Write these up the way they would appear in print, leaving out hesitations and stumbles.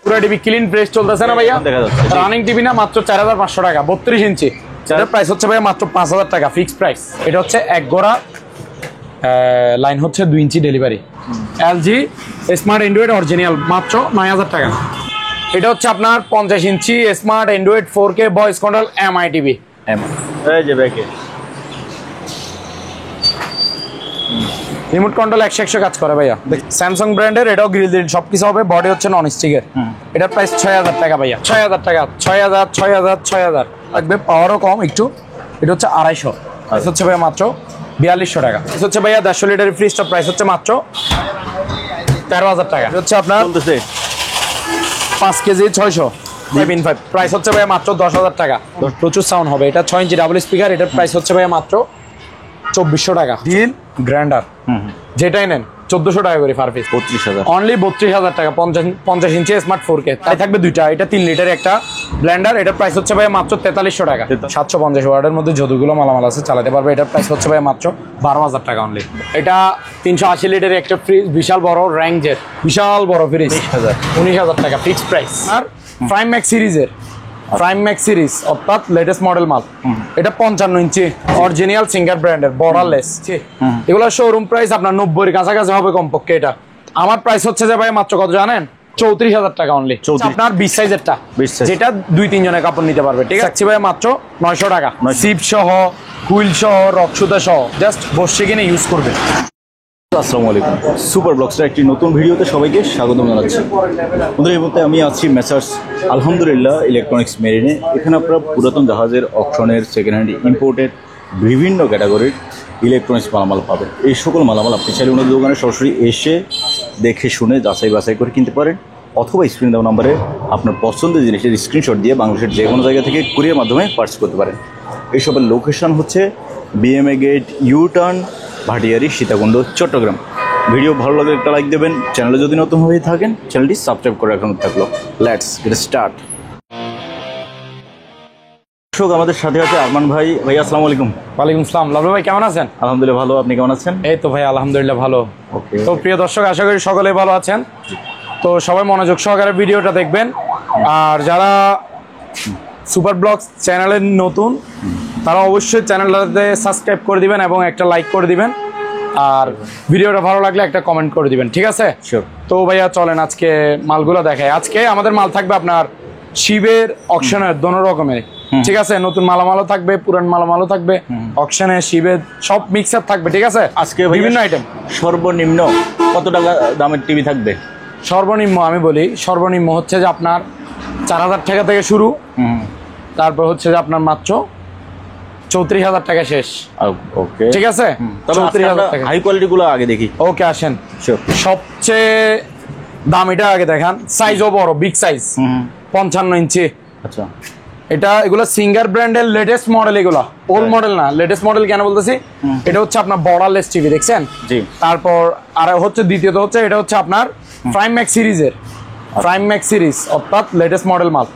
পুরো TV clean fresh চলতেছে না ভাইয়া? রানিং টিভি না, মাত্র 4500 টাকা 32 ইঞ্চি। এটার প্রাইস হচ্ছে ভাইয়া মাত্র 5000 টাকা ফিক্সড প্রাইস। এটা হচ্ছে এক গোড়া লাইন হচ্ছে 2 inch delivery. LG smart Android original মাত্র 9000 টাকা। এটা হচ্ছে আপনার 50 inch smart Android 4K voice control MI TV. Remote control 100 কাজ করে ভাইয়া। স্যামসাং ব্র্যান্ডের, এটাও গ্রিল দিন সবকিছু হবে। বডি হচ্ছে নন স্টিকের। এটার প্রাইস 6000 টাকা ভাইয়া। 6000 টাকা 6000 লাগবে। পাওয়ারও কম একটু। এটা হচ্ছে 250। প্রাইস হচ্ছে ভাইয়া মাত্র 4200 টাকা। প্রাইস হচ্ছে ভাইয়া 150 লিটারের ফ্রিজটা প্রাইস হচ্ছে মাত্র 13000 টাকা। এটা হচ্ছে আপনার 5 কেজি 600 5 প্রাইস হচ্ছে ভাইয়া মাত্র 10000 টাকা। প্রচুর সাউন্ড হবে। এটা 6 ইঞ্চি ডাবল স্পিকার। এটার প্রাইস হচ্ছে ভাইয়া মাত্র 2400 টাকা। ডিল গ্র্যান্ডার যেটাই নেন 1400 টাকা করে পার পিস। 32000 অনলি 32000 টাকা। 50 ইঞ্চি স্মার্ট 4K। তাই থাকবে দুইটা। এটা 3 লিটার একটা ব্লেন্ডার। এটার প্রাইস হচ্ছে ভাই মাত্র 4300 টাকা। 750 ওয়াটের মধ্যে যতগুলো মালামাল আছে চালাতে পারবে। এটার প্রাইস হচ্ছে ভাই মাত্র 12000 টাকা অনলি। এটা 380 লিটারের একটা ফ্রিজ, বিশাল বড় র্যাঙ্কের বিশাল বড় ফ্রিজ, 19000 টাকা ফিক্সড প্রাইস। আর প্রাইম ম্যাক্স সিরিজের প্রাইম ম্যাক্স সিরিজ অর্থাৎ লেটেস্ট মডেল মাল। এটা 55 ইঞ্চি অরিজিনাল সিঙ্গার ব্র্যান্ডের বর্ডারলেস। এগুলো শোরুম প্রাইস আপনার 90 এর কাছাকাছি হবে কমপক্ষে। এটা আমার প্রাইস হচ্ছে যে ভাই মাত্র কত জানেন? 34000 টাকা অনলি। আপনার 20 সাইজেরটা, যেটা 2-3 জনের কাপড় নিতে পারবে। ঠিক আছে ভাই মাত্র 900 টাকা। সিপ সহ, হুইল সহ, রকসুতা সহ জাস্ট বসে কিনে ইউজ করবে। আসসালামু আলাইকুম, সুপার ব্লগসের একটি নতুন ভিডিওতে সবাইকে স্বাগত জানাচ্ছি। বন্ধুরা, এই মুহূর্তে আমি আছি মেসার্স আলহামদুলিল্লাহ ইলেকট্রনিক্স মেরিনে। এখানে আপনারা পুরাতন জাহাজের, অকশনের, সেকেন্ড হ্যান্ড, ইম্পোর্টেড বিভিন্ন ক্যাটাগরির ইলেকট্রনিক্স মালামাল পাবেন। এই সকল মালামাল আপনি চাইলে ওনাদের দোকানে সরাসরি এসে দেখে শুনে যাচাই বাছাই করে কিনতে পারেন, অথবা স্ক্রিন দেওয়া নাম্বারে আপনার পছন্দের জিনিসের স্ক্রিনশট দিয়ে বাংলাদেশের যে কোনো জায়গা থেকে কুরিয়ার মাধ্যমে পার্চেস করতে পারেন। এইসবের লোকেশন হচ্ছে BMA gate, U turn, Bhatiari, Sitakunda, Chattogram. Video ভালো লাগলে একটা লাইক দেবেন। চ্যানেলে যদি নতুন হয়ে থাকেন চ্যানেলটি সাবস্ক্রাইব করে রাখানো থাকলো। Let's get start. দর্শক, আমাদের সাথে আছে আরমান ভাই। ভাই আসসালামু আলাইকুম। ওয়ালাইকুম আসসালাম। লাভলু ভাই কেমন আছেন? আলহামদুলিল্লাহ ভালো, আপনি কেমন আছেন? এই তো ভাই আলহামদুলিল্লাহ ভালো। ওকে। তো প্রিয় দর্শক, আশা করি সকলেই ভালো আছেন। তো সবাই মনোযোগ সহকারে ভিডিওটা দেখবেন। আর যারা সুপার ব্লগস চ্যানেলের নতুন, তারা অবশ্যই চ্যানেলটাতে সাবস্ক্রাইব করে দিবেন এবং একটা লাইক করে দিবেন। আর ভিডিওটা ভালো লাগলে একটা কমেন্ট করে দিবেন, ঠিক আছে? তো ভাইয়া চলেন আজকে মালগুলো দেখাই। আজকে আমাদের মাল থাকবে আপনার শিবের, অকশনের, দোনো রকমের। ঠিক আছে, নতুন মালামালও থাকবে, পুরান মালামালও থাকবে, অকশনের, শিবের সব মিক্সার থাকবে। ঠিক আছে, আজকে বিভিন্ন আইটেম। সর্বনিম্ন কত টাকা দামের টিভি থাকবে? সর্বনিম্ন আমি বলি, সর্বনিম্ন হচ্ছে যে আপনার 4000 টাকা থেকে শুরু। তারপর হচ্ছে যে আপনার মাত্র 34000 টাকা শেষ। ওকে, ঠিক আছে। 34000 টাকা। হাই কোয়ালিটি গুলো আগে দেখি। ওকে, আসেন। সবচেয়ে দামিটা আগে দেখান। সাইজও বড়, বিগ সাইজ, 55 ইঞ্চি। আচ্ছা, এগুলো সিঙ্গার ব্র্যান্ডের লেটেস্ট মডেল। এগুলো ওল্ড মডেল না, লেটেস্ট মডেল কেন বলতেছি? এটা হচ্ছে আপনার বর্ডারলেস টিভি, দেখছেন? জি। তারপর আর হচ্ছে দ্বিতীয়ত হচ্ছে এটা হচ্ছে আপনার প্রাইম ম্যাক্স সিরিজের, প্রাইম ম্যাক্স সিরিজ অর্থাৎ লেটেস্ট মডেল মাল।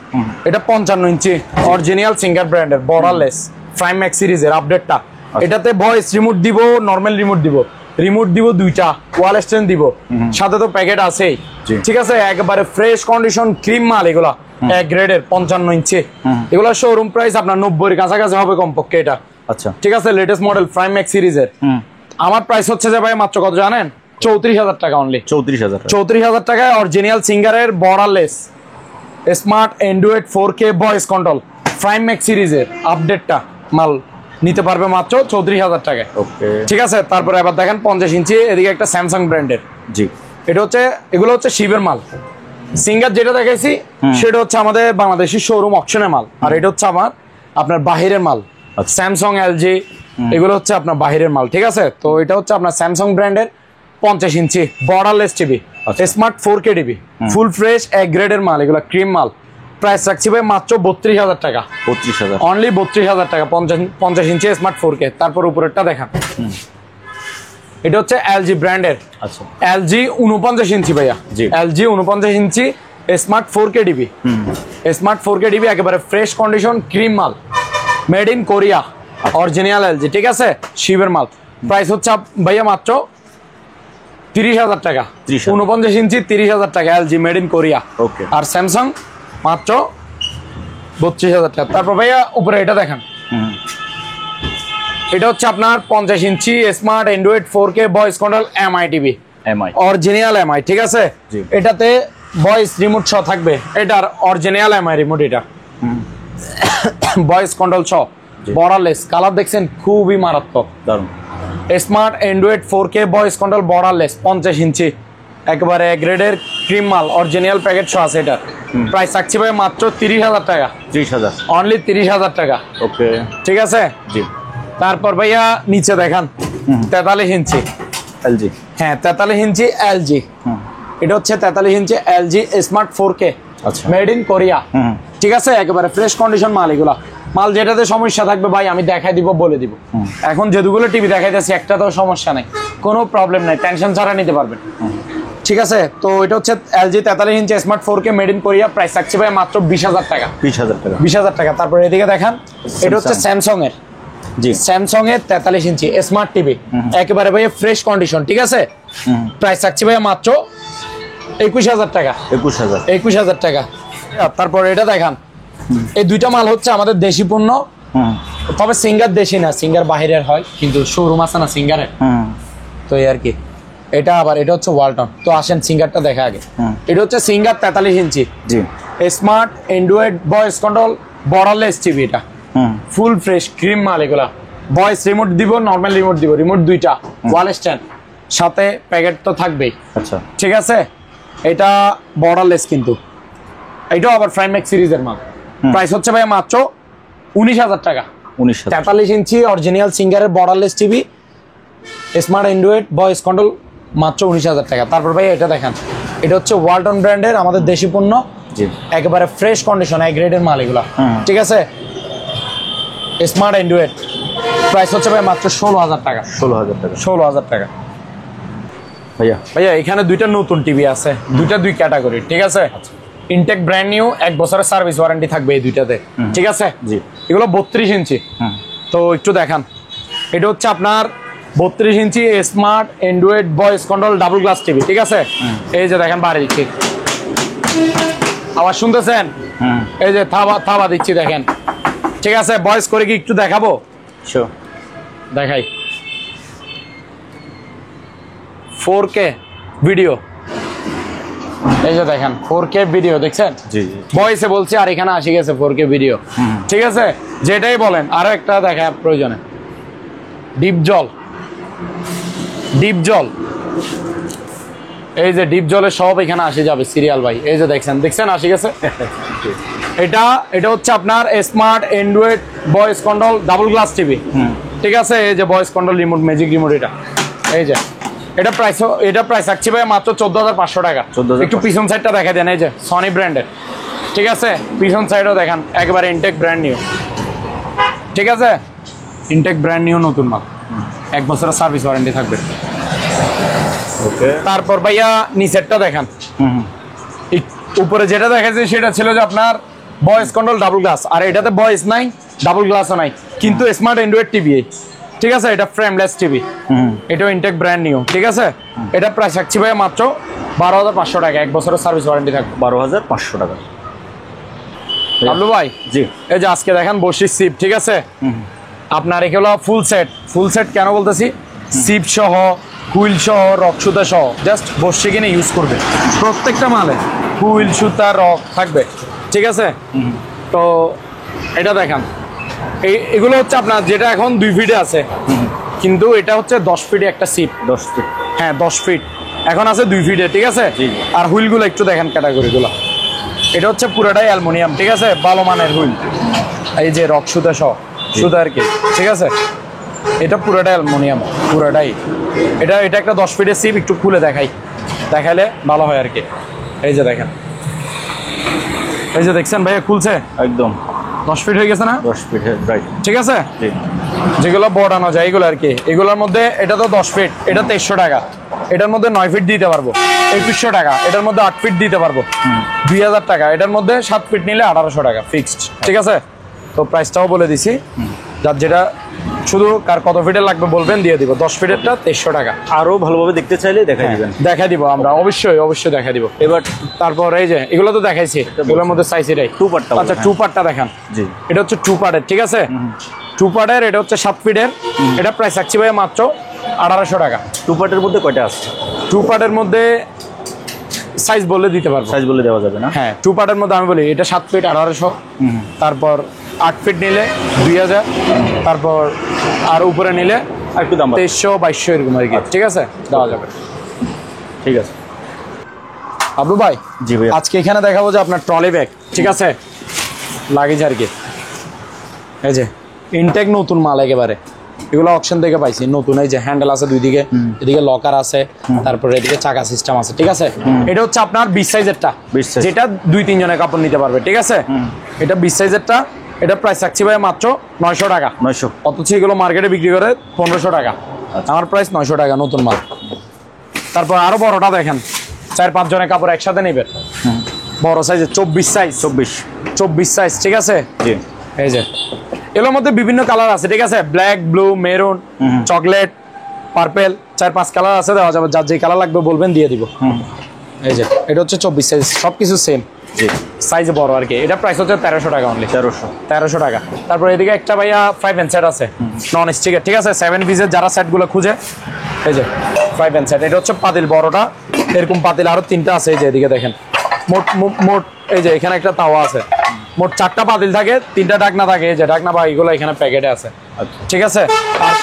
এটা 55 ইঞ্চি অরিজিনাল সিঙ্গার ব্র্যান্ডের বর্ডারলেস প্রাইম ম্যাক্স সিরিজের আপডেটটা। এটাতে ভয়েস রিমোট দিব, নরমাল রিমোট দিব, রিমোট দিব দুইটা, ওয়াল স্ট্যান্ড দিব, সাথে তো প্যাকেট আছেই। ঠিক আছে, একেবারে ফ্রেশ কন্ডিশন ক্রিম মাল। এগুলা এক গ্রেডের 55 ইঞ্চি। এগুলা শোরুম প্রাইস আপনার 90 এর কাছাকাছি হবে কমপক্ষে এটা। আচ্ছা, ঠিক আছে, লেটেস্ট মডেল প্রাইম ম্যাক্স সিরিজের। আমার প্রাইস হচ্ছে যে ভাই মাত্র কত জানেন? 34000 টাকা অনলি। 34000 টাকায় অরিজিনাল সিঙ্গারের borderless smart Android 4K voice control prime max সিরিজের আপডেটটা মাল নিতে পারবে মাত্র 34000 টাকায়। ঠিক আছে, তারপরে আবার দেখেন 50 ইঞ্চি, এদিকে একটা স্যামসাং ব্র্যান্ডের। জি, এটা হচ্ছে, এগুলো হচ্ছে শিবের মাল। সিঙ্গার যেটা দেখাইছি সেটা হচ্ছে আমাদের বাংলাদেশি শোরুম অকশনের মাল। আর এটা হচ্ছে আপনার বাহিরের মাল, স্যামসাং, এলজি, এগুলো হচ্ছে আপনার বাহিরের মাল। ঠিক আছে, তো এটা হচ্ছে আপনার স্যামসাং ব্র্যান্ডের 50 inch borderless TV, smart 4K TV, full fresh এক গ্রেডের মাল। এগুলো ক্রিম মাল। প্রাইস রাখছি ভাই মাত্র 32000 টাকা। 32000 অনলি, 32000 টাকা। 50 ইঞ্চি স্মার্ট 4K। তারপর উপরেরটা দেখান, এটা হচ্ছে এলজি ব্র্যান্ডের। আচ্ছা, এলজি 49 ইঞ্চি ভাইয়া। LG 49 inch smart 4K TV, smart 4K TV, একেবারে ফ্রেশ কন্ডিশন ক্রিম মাল, made in Korea, original LG. ঠিক আছে, শিবের মাল। প্রাইস হচ্ছে ভাইয়া মাত্র 30,000 টাকা। 49 ইঞ্চি 30,000 টাকা, LG made in Korea. Okay. আর স্যামসাং মাত্র 32,000 টাকা। তারপর ভাইয়া উপরে এটা দেখেন, এটা হচ্ছে আপনার 50 inch smart Android 4K voice control MI TV, MI original MI, ঠিক আছে। এটাতে ভয়েস রিমোট সহ থাকবে, এটার অরিজিনাল এমআই রিমোট, এটা ভয়েস কন্ট্রোল সহ, বর্ডারলেস, কালার দেখছেন খুবই মারাত্মক, দারুণ। Smart Android 4K voice control borderless 50 inch একেবারে গ্রেডের ক্রিম মাল, অরিজিনাল প্যাকেট সহ আছে। এটার প্রাইস থাকছে ভাই মাত্র 30,000 টাকা। 30,000, অনলি 30,000 টাকা। ওকে, ঠিক আছে। জি। তারপর ভাইয়া নিচে দেখান 43 ইঞ্চি এলজি, হ্যাঁ 43 ইঞ্চি এলজি, এটা হচ্ছে 43 ইঞ্চি এলজি স্মার্ট 4K, আচ্ছা, মেড ইন কোরিয়া, ঠিক আছে। একেবারে ফ্রেশ কন্ডিশন মাল এগুলা। মাল যেটাতে সমস্যা থাকবে ভাই আমি দেখাই দিব, বলে দিব। এখন যেগুলো টিভি দেখাইতেছি একটাতেও সমস্যা নাই, কোনো প্রবলেম নাই, টেনশন ছাড়া নিতে পারবেন, ঠিক আছে। তো এটা হচ্ছে LG 43 inch smart 4K made in Korea, price থাকছে ভাই মাত্র 20,000 টাকা। 20,000 টাকা, 20,000 টাকা। তারপর এদিকে দেখান, এটা হচ্ছে স্যামসাং এর, জি, স্যামসাং এর 43 ইঞ্চি স্মার্ট টিভি, একেবারে ভাই ফ্রেশ কন্ডিশন, ঠিক আছে। প্রাইস থাকছে ভাই মাত্র 21,000 টাকা। 21,000 টাকা। তারপর এটা দেখান, এই দুইটা মাল হচ্ছে আমাদের দেশি পণ্য, তবে সিঙ্গার দেশি না, সিঙ্গার বাহিরের হয়, কিন্তু শোরুম আছে না সিঙ্গারের, তো এই আর কি। এটা আবার এটা হচ্ছে ওয়ালটন। তো আসেন সিঙ্গারটা দেখা আগে। এটা হচ্ছে সিঙ্গার 43 ইঞ্চি, জি, smart Android voice control borderless TV, এটা ফুল ফ্রেশ ক্রিম মাল এগুলা। ভয়েস রিমোট দিব, নর্মাল রিমোট দিব, রিমোট দুইটা, ওয়াল স্ট্যান্ড, সাথে প্যাকেট তো থাকবেই, আচ্ছা, ঠিক আছে। এটা বর্ডারলেস, কিন্তু এটাও আবার প্রাইমেক্স সিরিজের মাল। প্রাইস হচ্ছে ভাই মাত্র 19,000 টাকা। 43 ইঞ্চি অরিজিনাল সিঙ্গারের borderless TV smart Android voice control, মাত্র 19,000 টাকা। তারপর ভাই এটা দেখেন, এটা হচ্ছে ওয়ালটন ব্র্যান্ডের আমাদের দেশি পণ্য, একেবারে ফ্রেশ কন্ডিশন, এক গ্রেডের মাল এগুলা, ঠিক আছে। স্মার্ট অ্যান্ড্রয়েড, প্রাইস হচ্ছে ভাই মাত্র 16,000 টাকা। 16,000 টাকা। ভাইয়া এখানে দুইটা নতুন টিভি আছে, দুইটা দুই ক্যাটাগরি, ঠিক আছে। ইনটেক ব্র্যান্ড নিউ, 1 বছরের সার্ভিস ওয়ারেন্টি থাকবে এই দুইটাতে, ঠিক আছে। এগুলো 32 ইঞ্চি। তো একটু দেখান, এটা হচ্ছে আপনার 32 inch smart Android voice control double glass TV, ঠিক আছে। এই যে দেখেন বাড়ি দিচ্ছি, আওয়াজ শুনতেছেন? এই যে থাবা দিচ্ছি, দেখেন, ঠিক আছে। ভয়েস করে কি একটু দেখাবো? দেখাই, 4K ভিডিও, এই যে দেখেন 4K ভিডিও দেখছেন, ভয়েসে বলছি, আর এখানে আসি গেছে 4K ভিডিও, ঠিক আছে। যেটাই বলেন। আরো একটা দেখা প্রয়োজনে, ডিপ জল, এই যে ডিপ জলের সব এখানে আসে যাবে সিরিয়াল ভাই, এই যে দেখছেন আসি গেছে। এটা হচ্ছে আপনার smart Android voice control double glass TV, ঠিক আছে। এই যে voice control remote, magic remote, এটা এই যে এটা প্রাইস রাখছি ভাই মাত্র 14,500 টাকা। একটু পিছন সাইডটা দেখা দেন, এই যে সনি ব্র্যান্ডের, ঠিক আছে। পিছন সাইডও দেখান, একবারে ইনটেক ব্র্যান্ড নিউ, ঠিক আছে। ইনটেক ব্র্যান্ড নিউ নতুন মাল, 1 বছরের সার্ভিস ওয়ারেন্টি থাকবে। তারপর ভাইয়া নিচেরটা দেখান, উপরে যেটা দেখাচ্ছে সেটা ছিল যে আপনার ভয়েস কন্ট্রোল ডাবল গ্লাস, আর এটাতে ভয়েস নাই, ডাবল গ্লাসও নাই, কিন্তু স্মার্ট অ্যান্ড্রয়েড টিভি, ঠিক আছে। এটা ফ্রেমলেস টিভি, এটাও ইনটেক ব্র্যান্ড নিউ, ঠিক আছে। এটা প্রাইস রাখছি ভাই মাত্র 12,500 টাকা, 1 বছরের সার্ভিস ওয়ারেন্টি থাকবে। 12,500 টাকা। আব্দুল ভাই, জি, এই যে আজকে দেখেন বসির সিপ, ঠিক আছে। আপনার এগুলো ফুল সেট কেন বলতেছি, সিপ সহ, হুইল সহ, রক সুতা সহ, জাস্ট বসে কিনে ইউজ করবে। প্রত্যেকটা মালে হুইল, সুতা, রক থাকবে, ঠিক আছে। তো এটা দেখান, এগুলো হচ্ছে আপনার যেটা এখন 2 ফিটে আছে, কিন্তু এটা হচ্ছে 10 ফিটে একটা সিপ, 10 ফিট, হ্যাঁ 10 ফিট এখন আছে 2 ফিটে, ঠিক আছে। আর হুইলগুলো একটু দেখেন ক্যাটাগরিগুলো, এটা হচ্ছে পুরোটাই অ্যালুমিনিয়াম, ঠিক আছে, ভালো মানের হুইল, এই যে রক সুতা সহ, সুতা আর কি, ঠিক আছে। এটা পুরোটাই অ্যালুমিনিয়াম, পুরোটাই। এটা একটা 10 ফিটের সিপ, একটু খুলে দেখাইলে ভালো হয় আর কি। এই যে দেখেন, এই যে দেখছেন ভাইয়া, খুলছে একদম, 10 ফিট হয়ে গেছে না? 10 ফিট, রাইট, ঠিক আছে। যেগুলো বড়ানো যায় এগুলো আর কি, এগুলোর মধ্যে এটা তো 10 ফিট, এটা 2300 টাকা। এটার মধ্যে 9 ফিট দিতে পারবো 2100 টাকা, এটার মধ্যে 8 ফিট দিতে পারবো 2000 টাকা, এটার মধ্যে 7 ফিট নিলে 1800 টাকা ফিক্সড, ঠিক আছে। তো প্রাইসটাও বলে দিছি, যার যেটা শুধু কার কত ফিটের লাগবে বলবেন, দিয়ে দিব। 10 ফিটেরটা 2300 টাকা। আরো ভালোভাবে দেখতে চাইলে দেখাই দিবেন। দেখা দিব আমরা, অবশ্যই দেখা দিব। এবার তারপর এই যে এগুলো তো দেখাইছি, এগুলোর মধ্যে সাইজ এটাই 2 পার্টটা। আচ্ছা 2 পার্টটা দেখান। জি, এটা হচ্ছে 2 পার্টের, ঠিক আছে? 2 পার্টের, এটা হচ্ছে 7 ফিটের। এটা প্রাইস রাখছি ভাই মাত্র 1800 টাকা। 2 পার্টের মধ্যে কয়টা আছে? 2 পার্টের মধ্যে সাইজ বললে দিতে পারবো, সাইজ বলে দেওয়া যাবে না? হ্যাঁ 2 পার্টের মধ্যে আমি বলি এটা 7 ফিট 1800, তারপর 8 ফিট নিলে 2000, তারপর আর উপরে নিলে আর একটু দাম 2300 2200 এরকম আর কি, ঠিক আছে? দেওয়া যাবে। ঠিক আছে আব্দু ভাই, জি ভাই, আজকে এখানে দেখাবো যে আপনার ট্রলি ব্যাগ, ঠিক আছে? লাগেজ আর কি। এই যে ইনটেক নতুন মাল একেবারে, এগুলো অকশন থেকে পাইছি নতুন। এই যে হ্যান্ডেল আছে দুই দিকে, এদিকে লকার আছে, তারপরে এদিকে চাকা সিস্টেম আছে, ঠিক আছে? এটা হচ্ছে আপনার 20 সাইজেরটা, যেটা 2-3 জনের কাপড় নিতে পারবে, ঠিক আছে? এটা 20 সাইজেরটা, এটা প্রাইস রাখছি ভাই মাত্র 900 টাকা। 900, অথচ এগুলো মার্কেটে বিক্রি করে 1500 টাকা। আমার প্রাইস 900 টাকা, নতুন মাল। তারপর আরো বড়টা দেখেন, 4-5 জনের কাপড় একসাথে নেবে, বড় সাইজের 24 সাইজ, 24 সাইজ, ঠিক আছে? জি, এই যে এগুলোর মধ্যে বিভিন্ন কালার আছে, ঠিক আছে? Black, blue, maroon, chocolate, purple, 4-5 colour আছে, দেওয়া যাবে। যার যে কালার লাগবে বলবেন, দিয়ে দিব। এই যে এটা হচ্ছে 24 সাইজ, সবকিছু সেম, জি, সাইজ বড় আর কি। এটা প্রাইস হচ্ছে 1300 টাকা অনলি, 1300 টাকা। তারপর এদিকে একটা ভাইয়া 5 এন্ড সেট আছে, নন স্টিকের, ঠিক আছে? 7 পিসের যারা সেটগুলো খুঁজে, এই যে 5 এন্ড সেট। এটা হচ্ছে পাতিল বড়টা, এরকম পাতিল আরো 3টা আছে। এই যে এদিকে দেখেন, মোট এই যে এখানে একটা তাওয়া আছে, মোট 4টা পাতিল থাকে, 3টা ঢাকনা থাকে। এই যে ঢাকনা বা এগুলো এখানে প্যাকেটে আছে, ঠিক আছে? আর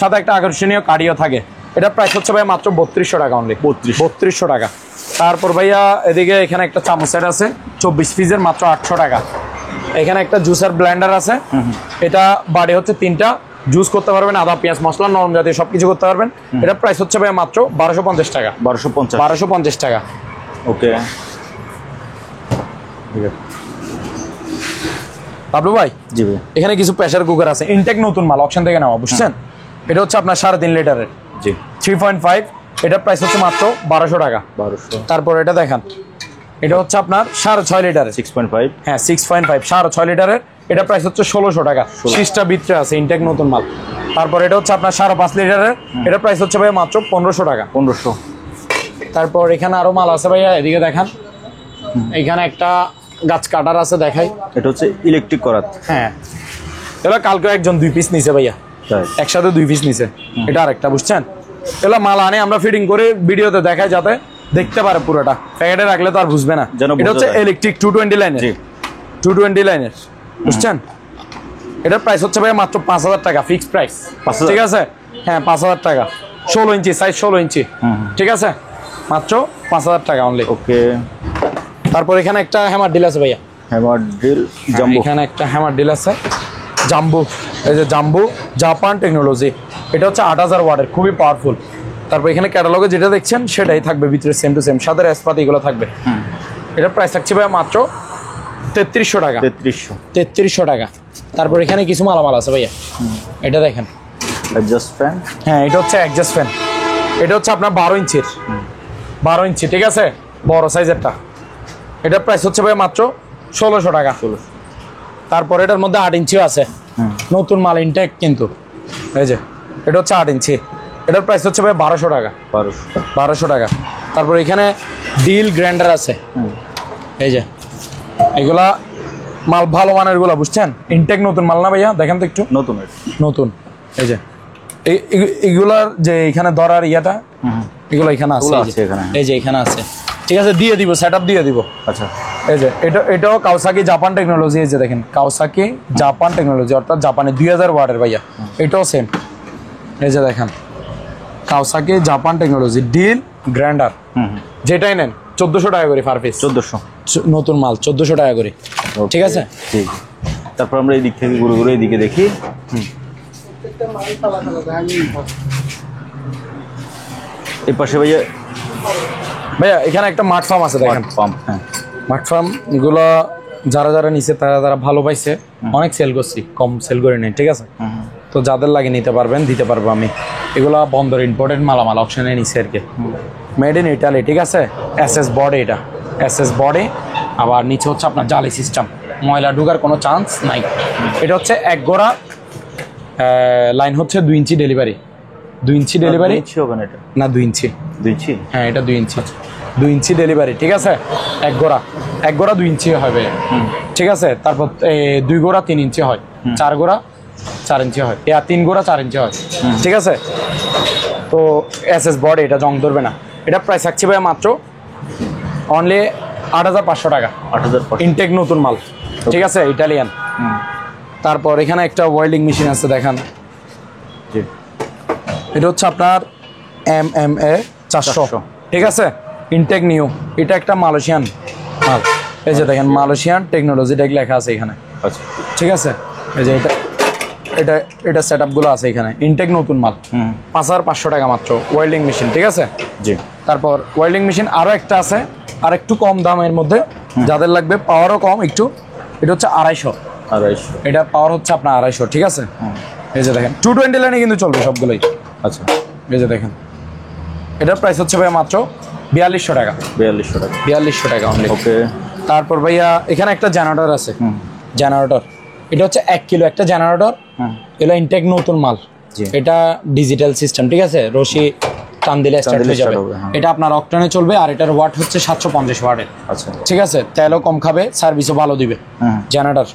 সাথে একটা আকর্ষণীয় কার্ডিও থাকে। এটা প্রাইস হচ্ছে ভাই মাত্র 3200 টাকা অনলি, 3200 টাকা। তারপর ভাইয়া এদিকে এখানে একটা চামচ সেট আছে 24 পিসের, মাত্র 800 টাকা। এখানে একটা জুসার ব্লেন্ডার আছে, এটা বাড়ি হচ্ছে 3টা, জুস করতে পারবেন, আদা পেঁয়াজ মশলা নরম জাতীয় সবকিছু করতে পারবেন। এটা প্রাইস হচ্ছে ভাই মাত্র 1250 টাকা। 1250 টাকা। ওকে, ঠিক আছে বাবলু ভাই, জি ভাই, এখানে কিছু প্রেসার কুকার আছে, ইনটেক নতুন মাল, অপশন থেকে নেওয়া, বুঝছেন? এটা হচ্ছে আপনার 3.5 লিটারের, জি, 3.5। এটা প্রাইস হচ্ছে মাত্র 1200 টাকা। 1200। তারপর এটা দেখেন, এটা হচ্ছে আপনার 6.5 লিটারের, 6.5, হ্যাঁ 6.5, 6.5 লিটারের। এটা প্রাইস হচ্ছে 1600 টাকা। 6টা ভিতরে আছে, ইনটেক নতুন মাল। তারপর এটা হচ্ছে আপনার 5.5 লিটারের, এটা প্রাইস হচ্ছে ভাই মাত্র 1500 টাকা। 1500। তারপর এখানে আরো মাল আছে ভাইয়া, এদিকে দেখান। এখানে একটা গাছ কাটার আছে, দেখাই। এটা হচ্ছে ইলেকট্রিক করাত, হ্যাঁ, এগুলো কালকে একজন 2 পিস নিছে ভাইয়া, একসাথে 2 পিস নিছে। এটা আরেকটা, বুঝছেন? এগুলো মাল আনে আমরা ফিটিং করে ভিডিওতে দেখাই, যাতে দেখতে পারে পুরোটা। প্যাকেটে রাখলে তো আর বুঝবে না। এটা হচ্ছে ইলেকট্রিক 220 লাইনের, 220 লাইনের, বুঝছেন? এটার প্রাইস হচ্ছে ভাই মাত্র 5000 টাকা, ফিক্সড প্রাইস, ঠিক আছে? হ্যাঁ 5000 টাকা, 16 ইঞ্চি সাইজ, 16 ইঞ্চি, ঠিক আছে? মাত্র 5000 টাকা অনলি। ওকে। তারপর এখানে একটা হ্যামার ডিল আছে ভাইয়া, হ্যামার ড্রিল জাম্বো, এখানে একটা হ্যামার ডিল আছে জাম্বো। এই যে জাম্বো, জাপান টেকনোলজি। এটা হচ্ছে 8000 ওয়াটের, খুবই পাওয়ারফুল। তারপর এখানে ক্যাটালগে যেটা দেখছেন সেটাই থাকবে ভিতরে, সেম টু সেম, সাথে রেসপাতি এগুলো থাকবে। এটার প্রাইস থাকছে ভাই মাত্র 3300 টাকা। 3300 টাকা। তারপর এখানে কিছু মালামাল আছে ভাইয়া, এটা দেখেন, অ্যাডজাস্ট ফ্যান। হ্যাঁ এটা হচ্ছে অ্যাডজাস্ট ফ্যান। এটা হচ্ছে আপনার 12 ইঞ্চির, 12 ইঞ্চি, ঠিক আছে? বড় সাইজেরটা। এটার প্রাইস হচ্ছে ভাই মাত্র 1600 টাকা। তারপর এটার মধ্যে 8 ইঞ্চিও আছে, নতুন মাল, ইনটেক কিন্তু। এই যে এটা হচ্ছে 8 ইঞ্চি, এটার প্রাইস হচ্ছে ভাই 1200 টাকা। 1200 টাকা। তারপর এখানে ডিল গ্রাইন্ডার আছে, এই যে এগুলা মাল ভালো মানের গুলা, বুঝছেন? ইনটেক নতুন মাল না ভাইয়া? দেখেন তো একটু, নতুন। এই যে এগুলার যে এখানে ধরার ইয়াটা, এগুলো এখানে আছে, এই যে এখানে আছে, ঠিক আছে? দিয়ে দিব, সেটআপ দিয়ে দিব। আচ্ছা, এই যে এটাও কাওসাকি জাপান টেকনোলজি। এই যে দেখেন, কাওসাকি জাপান টেকনোলজি, অর্থাৎ জাপানে 2000 ওয়াটের ভাইয়া। এটাও সেম, এই যে দেখেন, কাওসাকি জাপান টেকনোলজি ডিল গ্রাইন্ডার। যেটাই নেন 1400 টাকা করে পার পিস। 1400 নতুন মাল, 1400 টাকা করে, ঠিক আছে? ঠিক। তারপর আমরা এই দিক থেকে ঘুরে ঘুরে এইদিকে দেখি। এই পাশে ভাইয়া এখানে একটা মাঠ ফার্ম আছে, দেখেন পাম্প। হ্যাঁ, মাঠ ফার্ম এগুলো যারা নিছে তারা ভালো পাইছে, অনেক সেল করছি, কম সেল করে নেই, ঠিক আছে? তো যাদের লাগে নিতে পারবেন, দিতে পারবো আমি। এগুলা বন্দর ইম্পোর্টেড মালামাল, অপশনে নিচ্ছে আর কি, মেড ইন ইটালি, ঠিক আছে? এসএস বডি, এটা এসএস বডি। আবার নিচে হচ্ছে আপনার জালি সিস্টেম, ময়লা ঢুকার কোনো চান্স নাই। এটা হচ্ছে এক গোড়া লাইন হচ্ছে 2 ইঞ্চি ডেলিভারি, 2 ইঞ্চি ডেলিভারি হবে না এটা, না 2 ইঞ্চি, 2 ইঞ্চি, হ্যাঁ এটা 2 ইঞ্চি, 2 ইঞ্চি ডেলিভারি, ঠিক আছে। এক গোড়া 2 ইঞ্চি হবে, ঠিক আছে। তারপর 2 গোড়া 3 ইঞ্চি হয়, 4 গোড়া 4 ইঞ্চি হয়, 3 গোড়া 4 ইঞ্চি হয়, ঠিক আছে। তো এসএস বডি, এটা জং ধরবে না। এটা প্রাইস থাকছে ভাই মাত্র অনলি 8500 টাকা, 8500 ইনটেক নতুন মাল, ঠিক আছে, ইটালিয়ান। তারপর এখানে একটা ওয়েল্ডিং মেশিন আছে দেখান, জি এটা হচ্ছে আপনার MMA 400, ঠিক আছে, ইনটেক নিউ। এটা একটা মালয়েশিয়ান মাল, এই যে দেখেন মালয়েশিয়ান টেকনোলজি ট্যাগ লেখা আছে এখানে, আচ্ছা ঠিক আছে। এই যে এটা সেট আপগুলো আছে এখানে, ইনটেক নতুন মাল, 5500 টাকা মাত্র ওয়েল্ডিং মেশিন, ঠিক আছে। জি তারপর ওয়েল্ডিং মেশিন আরও একটা আছে, আর একটু কম দামের মধ্যে, যাদের লাগবে পাওয়ারও কম একটু, এটা হচ্ছে 250, এটা পাওয়ার হচ্ছে আপনার 250, ঠিক আছে। এই যে দেখেন 220 লাইনে কিন্তু চলবে সবগুলোই, আচ্ছা। এই যে দেখেন এটার প্রাইস হচ্ছে ভাইয়া মাত্র 4200 টাকা, 4200 টাকা, 4200 টাকা অনলি। ওকে। তারপর ভাইয়া এখানে একটা জেনারেটর আছে, জেনারেটর, এটা হচ্ছে 1 কিলো একটা জেনারেটর, এটা ইনটেক নতুন মাল, এটা ডিজিটাল সিস্টেম, ঠিক আছে, রশি টান দিলে স্টার্ট হয়ে যাবে। এটা আপনার অক্টেনে চলবে, আর এটার ওয়াট হচ্ছে 750 ওয়াটের, আচ্ছা, ঠিক আছে। তেলও কম খাবে, সার্ভিসও ভালো দিবে জেনারেটর।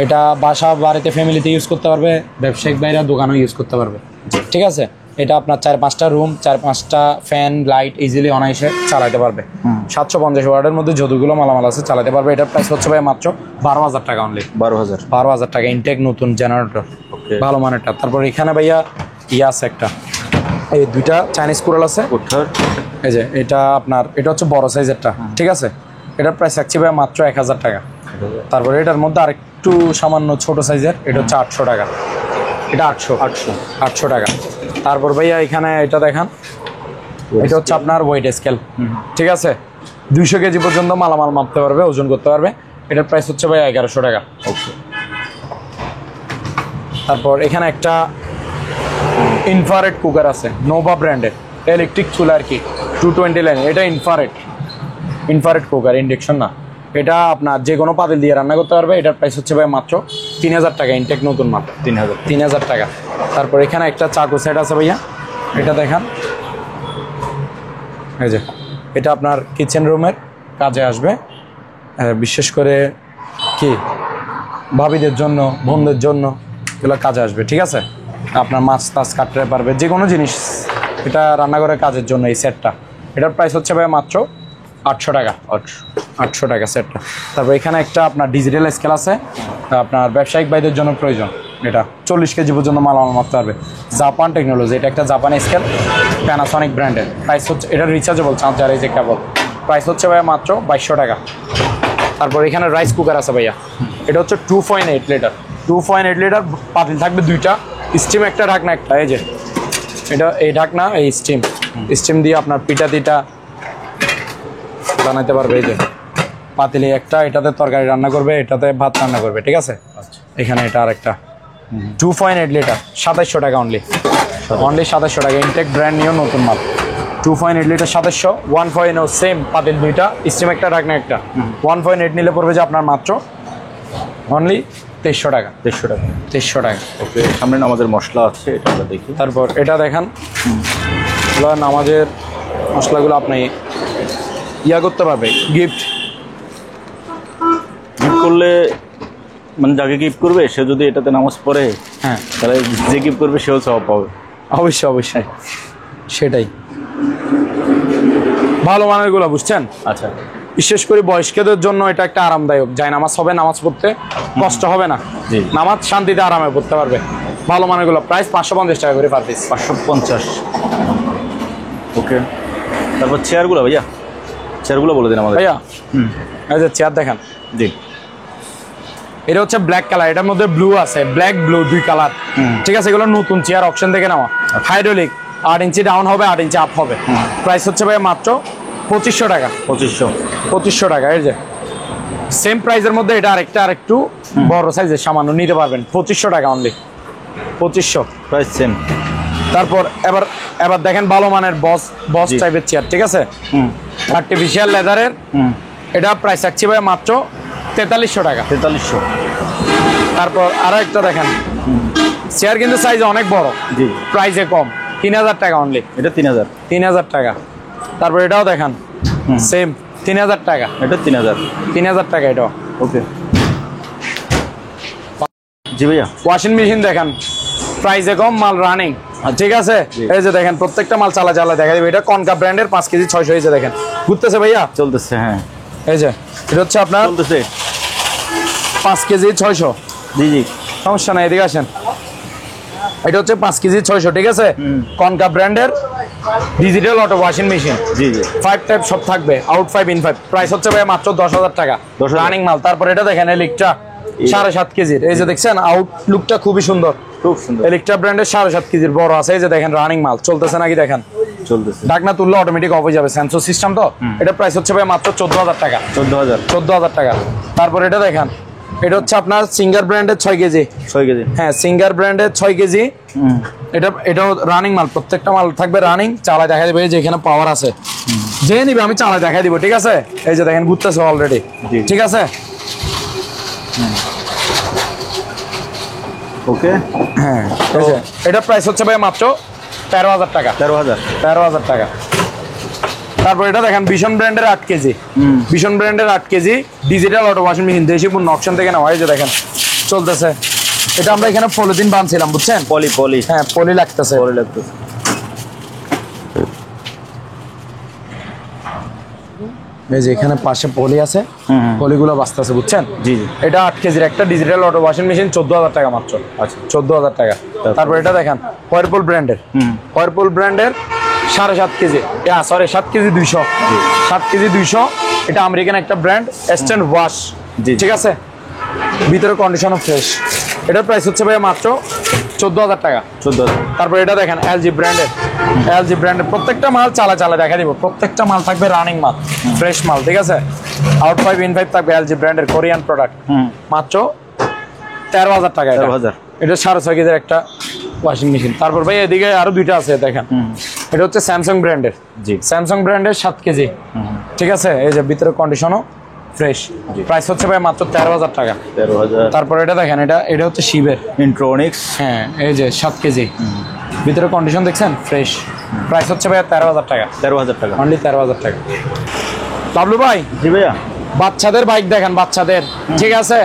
এটা বাসা বাড়িতে ফ্যামিলিতে ইউজ করতে পারবে, ব্যবসায়িক বাইরে দোকানও ইউজ করতে পারবে, ঠিক আছে। এটা আপনার 4-5টা রুম, 4-5টা ফ্যান লাইট ইজিলি অনায়াসে চালাতে পারবে। 750 ওয়াটের মধ্যে যতগুলো মালামাল আছে চালাতে পারবে। এটার প্রাইস হচ্ছে ভাই মাত্র 12000 টাকা অনলি, 12000 টাকা ইনটেক নতুন জেনারেটর, ভালো মানেরটা। তারপর এখানে ভাইয়া আছে একটা, এই 2টা চাইনিজ কুড়াল আছে, এই যে এটা আপনার, এটা হচ্ছে বড় সাইজেরটা, ঠিক আছে। এটার প্রাইস রাখছি ভাই মাত্র 1000 টাকা। তারপর এটার মধ্যে আরেকটু সামান্য ছোট সাইজের, এটা হচ্ছে 800 টাকা, এটা 800 টাকা। তারপর ভাইয়া এখানে এটা দেখান, এটা হচ্ছে আপনার ওয়েট স্কেল, ঠিক আছে, 200 কেজি পর্যন্ত মালামাল মাপতে পারবে, ওজন করতে পারবে। এটার প্রাইস হচ্ছে ভাই 1100 টাকা। ওকে। তারপর এখানে একটা ইনফ্রারেড কুকার আছে, নোভা ব্র্যান্ডের, ইলেকট্রিক চুলা আর কি, 220 লাইন। এটা ইনফ্রারেড কুকার, ইন্ডাকশন না। এটা আপনার যে কোনো পাতিল দিয়ে রান্না করতে পারবে। এটার প্রাইস হচ্ছে ভাই মাত্র 3000 টাকা, ইনটেক নতুন মাল, 3000 টাকা। তারপর এখানে একটা চাকু সেট আছে ভাইয়া, এটা দেখান, এই যে এটা আপনার কিচেন রুমের কাজে আসবে, বিশেষ করে কি ভাবিদের জন্য, বোনদের জন্য এগুলো কাজে আসবে, ঠিক আছে। আপনার মাছ টাছ কাটতে পারবে, যে কোনো জিনিস, এটা রান্নাঘরের কাজের জন্য এই সেটটা। এটার প্রাইস হচ্ছে ভাই মাত্র 800 টাকা, 800 টাকা সেটটা। তারপর এখানে একটা আপনার ডিজিটাল স্কেল আছে, আপনার ব্যবসায়িক ভাইদের জন্য প্রয়োজন। এটা 40 কেজি পর্যন্ত মালামাল মাপতে পারবে, জাপান টেকনোলজি। এটা একটা জাপানি স্কেল, প্যানাসনিক ব্র্যান্ডের। প্রাইস হচ্ছে, এটা রিচার্জেবল চার্জার, এই যে কেবল। প্রাইস হচ্ছে ভাইয়া মাত্র 2200 টাকা। তারপর এখানে রাইস কুকার আছে ভাইয়া, এটা হচ্ছে 2.8 লিটার, 2.8 লিটার, পাতিল থাকবে 2টা, স্টিম একটা, ঢাকনা একটা, এই যে এটা এই ঢাকনা, এই স্টিম দিয়ে আপনার পিঠা তিটা বানাইতে পারবে। এই যে পাতিলে একটা, এটাতে তরকারি রান্না করবে, এটাতে ভাত রান্না করবে, ঠিক আছে। এখানে এটা আর একটা 2.8 লিটার, 2700 টাকা অনলি, 2700 টাকা, ইনটেক ব্র্যান্ড নিউ নতুন মাল। 2.8 লিটার 2700, 1.0 সেম পাতিল 2টা, স্টিম একটা, ঢাকনা একটা। 1.8 নিলে পড়বে যে আপনার মাত্র অনলি 2300 টাকা, 2300 টাকা। ওকে। সামনে নামাজের মশলা আছে, এটা আমরা দেখি। তারপর এটা দেখান, নামাজের মশলাগুলো আপনি করতে পারবে, গিফট করলে, মানে যাকে গিফট করবে সে যদি এটাতে নামাজ পড়ে, হ্যাঁ, তাহলে যে গিফট করবে সেও সওয়াব পাবে। অবশ্যই সেটাই, ভালো মানের গুলো, বুঝছেন। আচ্ছা। বিশেষ করে বয়স্কদের জন্য এটা একটা আরামদায়ক, যায় নামাজ হবে, নামাজ পড়তে কষ্ট হবে না, নামাজ শান্তিতে আরামে পড়তে পারবে। ভালো মানের গুলো, প্রাইস 550 টাকা করে পার পিস, 550। ওকে। তারপর চেয়ারগুলো ভাইয়া, চেয়ারগুলো বলে দিন আমাদের। ভাইয়া এই যে চেয়ার দেখান, জি, এটা হচ্ছে ব্ল্যাক কালার, এটার মধ্যে ব্লু আছে, ব্ল্যাক ব্লু 2 কালার, ঠিক আছে। এগুলো নতুন চেয়ার, অপশন থেকে নেওয়া, হাইড্রোলিক, 8 ইঞ্চি ডাউন হবে, 8 ইঞ্চি আপ হবে। প্রাইস হচ্ছে ভাই মাত্র 2500 টাকা, 2500 টাকা। এই যে সেম প্রাইসের মধ্যে এটা আরেকটু বড় সাইজের সামান্য নিতে পারবেন, 2500 টাকা অনলি, 2500, প্রাইস সেম। তারপর এবার দেখেন ভালো মানের বস টাইপের চেয়ার, ঠিক আছে, আর্টিফিশিয়াল লেদারের। এটা প্রাইস রাখছি ভাই মাত্র 4300 টাকা, 4300। তারপর আরো একটা দেখেন, চেয়ার কিন্তু সাইজ অনেক বড়, জি প্রাইসে কম, 3000 টাকা অনলি। এটা 3000, 3000 টাকা। তারপর এটাও দেখান, সেম 3000 টাকা। এটা 3000, 3000 টাকা এটাও। ওকে জি ভাইয়া। ওয়াশিং মেশিন দেখান, প্রাইসে কম, মাল রানিং, ঠিক আছে। এই যে দেখেন প্রত্যেকটা মাল চালা চালা দেখা যাবে। এটা কনকা ব্র্যান্ডের 5 কেজি 600 হয়েছে, দেখেন ঘুরতেছে ভাইয়া, চলতেছে। হ্যাঁ এই যে এটা হচ্ছে আপনার চলতেছে 5 কেজি 600। জি জি সমস্যা নাই, এদিকে আসেন। এটা হচ্ছে 5 কেজি 600, ঠিক আছে। কনকা ব্র্যান্ডের ডিজিটাল অটো ওয়াশিং মেশিন, জি জি 5 টাইপ সব থাকবে, আউট 5 ইন 5। প্রাইস হচ্ছে ভাই মাত্র 10,000 টাকা, 10,000 রানিং মাল। তারপর এটা দেখেন ইলেকট্রা 7.5 কেজির, এই যে দেখছেন আউট লুকটা খুবই সুন্দর, খুব সুন্দর। ইলেকট্রা ব্র্যান্ডের 7.5 কেজির বড় আছে, এই যে দেখেন রানিং মাল। চলতেছে নাকি দেখেন, চলতেছে। ঢাকনা তুললে অটোমেটিক অফ হয়ে যাবে, সেন্সর সিস্টেম তো। এটা প্রাইস হচ্ছে ভাই মাত্র 14,000 টাকা, 14,000, 14,000 টাকা। তারপর এটা দেখেন, এটা হচ্ছে আপনার সিঙ্গার ব্র্যান্ডের 6 কেজি। 6 কেজি, হ্যাঁ সিঙ্গার ব্র্যান্ডের 6 কেজি। এটাও রানিং মাল, প্রত্যেকটা মাল থাকবে রানিং। চালা দেখা যাবে যে এখানে পাওয়ার আছে, যে নিবে আমি চালা দেখা দিব, ঠিক আছে। এই যে দেখেন ঘুরতেছে অলরেডি, ঠিক আছে। ওকে হ্যাঁ এই যে এটা প্রাইস হচ্ছে ভাই মাত্র 13,000 টাকা, 13,000, 13,000 টাকা। তারপর এটা দেখেন ভীষণ ব্র্যান্ডের 8 কেজি, ভীষণ ব্র্যান্ডের 8 KG digital auto washing machine, দেশি পণ্য, অপশন থেকে নেওয়া। এই যে দেখেন চলতেছে। এটা আমরা এখানে পলিথিন বানছিলাম, বুঝছেন, পলি পলি, হ্যাঁ পলি লাগতেছে, পলি লাগতেছে। এই যে এখানে পাশে পলি আছে, পলিগুলো বাঁচতেছে, বুঝছেন। জি জি এটা 8 কেজির একটা ডিজিটাল অটো ওয়াশিং মেশিন, 14,000 টাকা মাত্র। আচ্ছা 14,000 টাকা। তারপর এটা দেখেন হোয়ারপুল ব্র্যান্ডের, হোয়ারপুল ব্র্যান্ডের 7.5 কেজি, সরি 7 কেজি 200, 7 কেজি 200। এটা আমেরিকান একটা ব্র্যান্ড, এস্টেন ওয়াশ, ঠিক আছে। ভিতরে কন্ডিশনও ফ্রেশ। এটার প্রাইস হচ্ছে ভাই মাত্র 14,000 টাকা, 14,000। তারপর এটা দেখেন এলজি ব্র্যান্ডের, এলজি ব্র্যান্ডের প্রত্যেকটা মাল চালা চালা দেখা দিব, প্রত্যেকটা মাল থাকবে রানিং মাল, ফ্রেশ মাল, ঠিক আছে। আউট 5 ইন 5 থাকবে, এলজি ব্র্যান্ডের কোরিয়ান প্রোডাক্ট, মাত্র 13,000 টাকা। 13,000, এটা 6.5 কেজির একটা ওয়াশিং মেশিন। তারপর ভাই এদিকে আরো দুইটা আছে দেখেন, এটা হচ্ছে স্যামসাং ব্র্যান্ডের, জি স্যামসাং ব্র্যান্ডের 7 কেজি, ঠিক আছে। এই যে ভিতরে কন্ডিশনও ফ্রেশ, প্রাইস হচ্ছে ভাই মাত্র 13,000 টাকা, 13,000। তারপর এটা দেখেন, এটা হচ্ছে শিবের, ইন্ট্রোনিক্স, হ্যাঁ এই যে 7 কেজি, ভিতরে কন্ডিশন দেখছেন ফ্রেশ, প্রাইস হচ্ছে ভাই 13,000 টাকা, 13,000 টাকা, অনলি 13,000 টাকা। বাবলু ভাই জি ভাইয়া। বাচ্চাদের বাইক দেখেন, বাচ্চাদের, ঠিক আছে।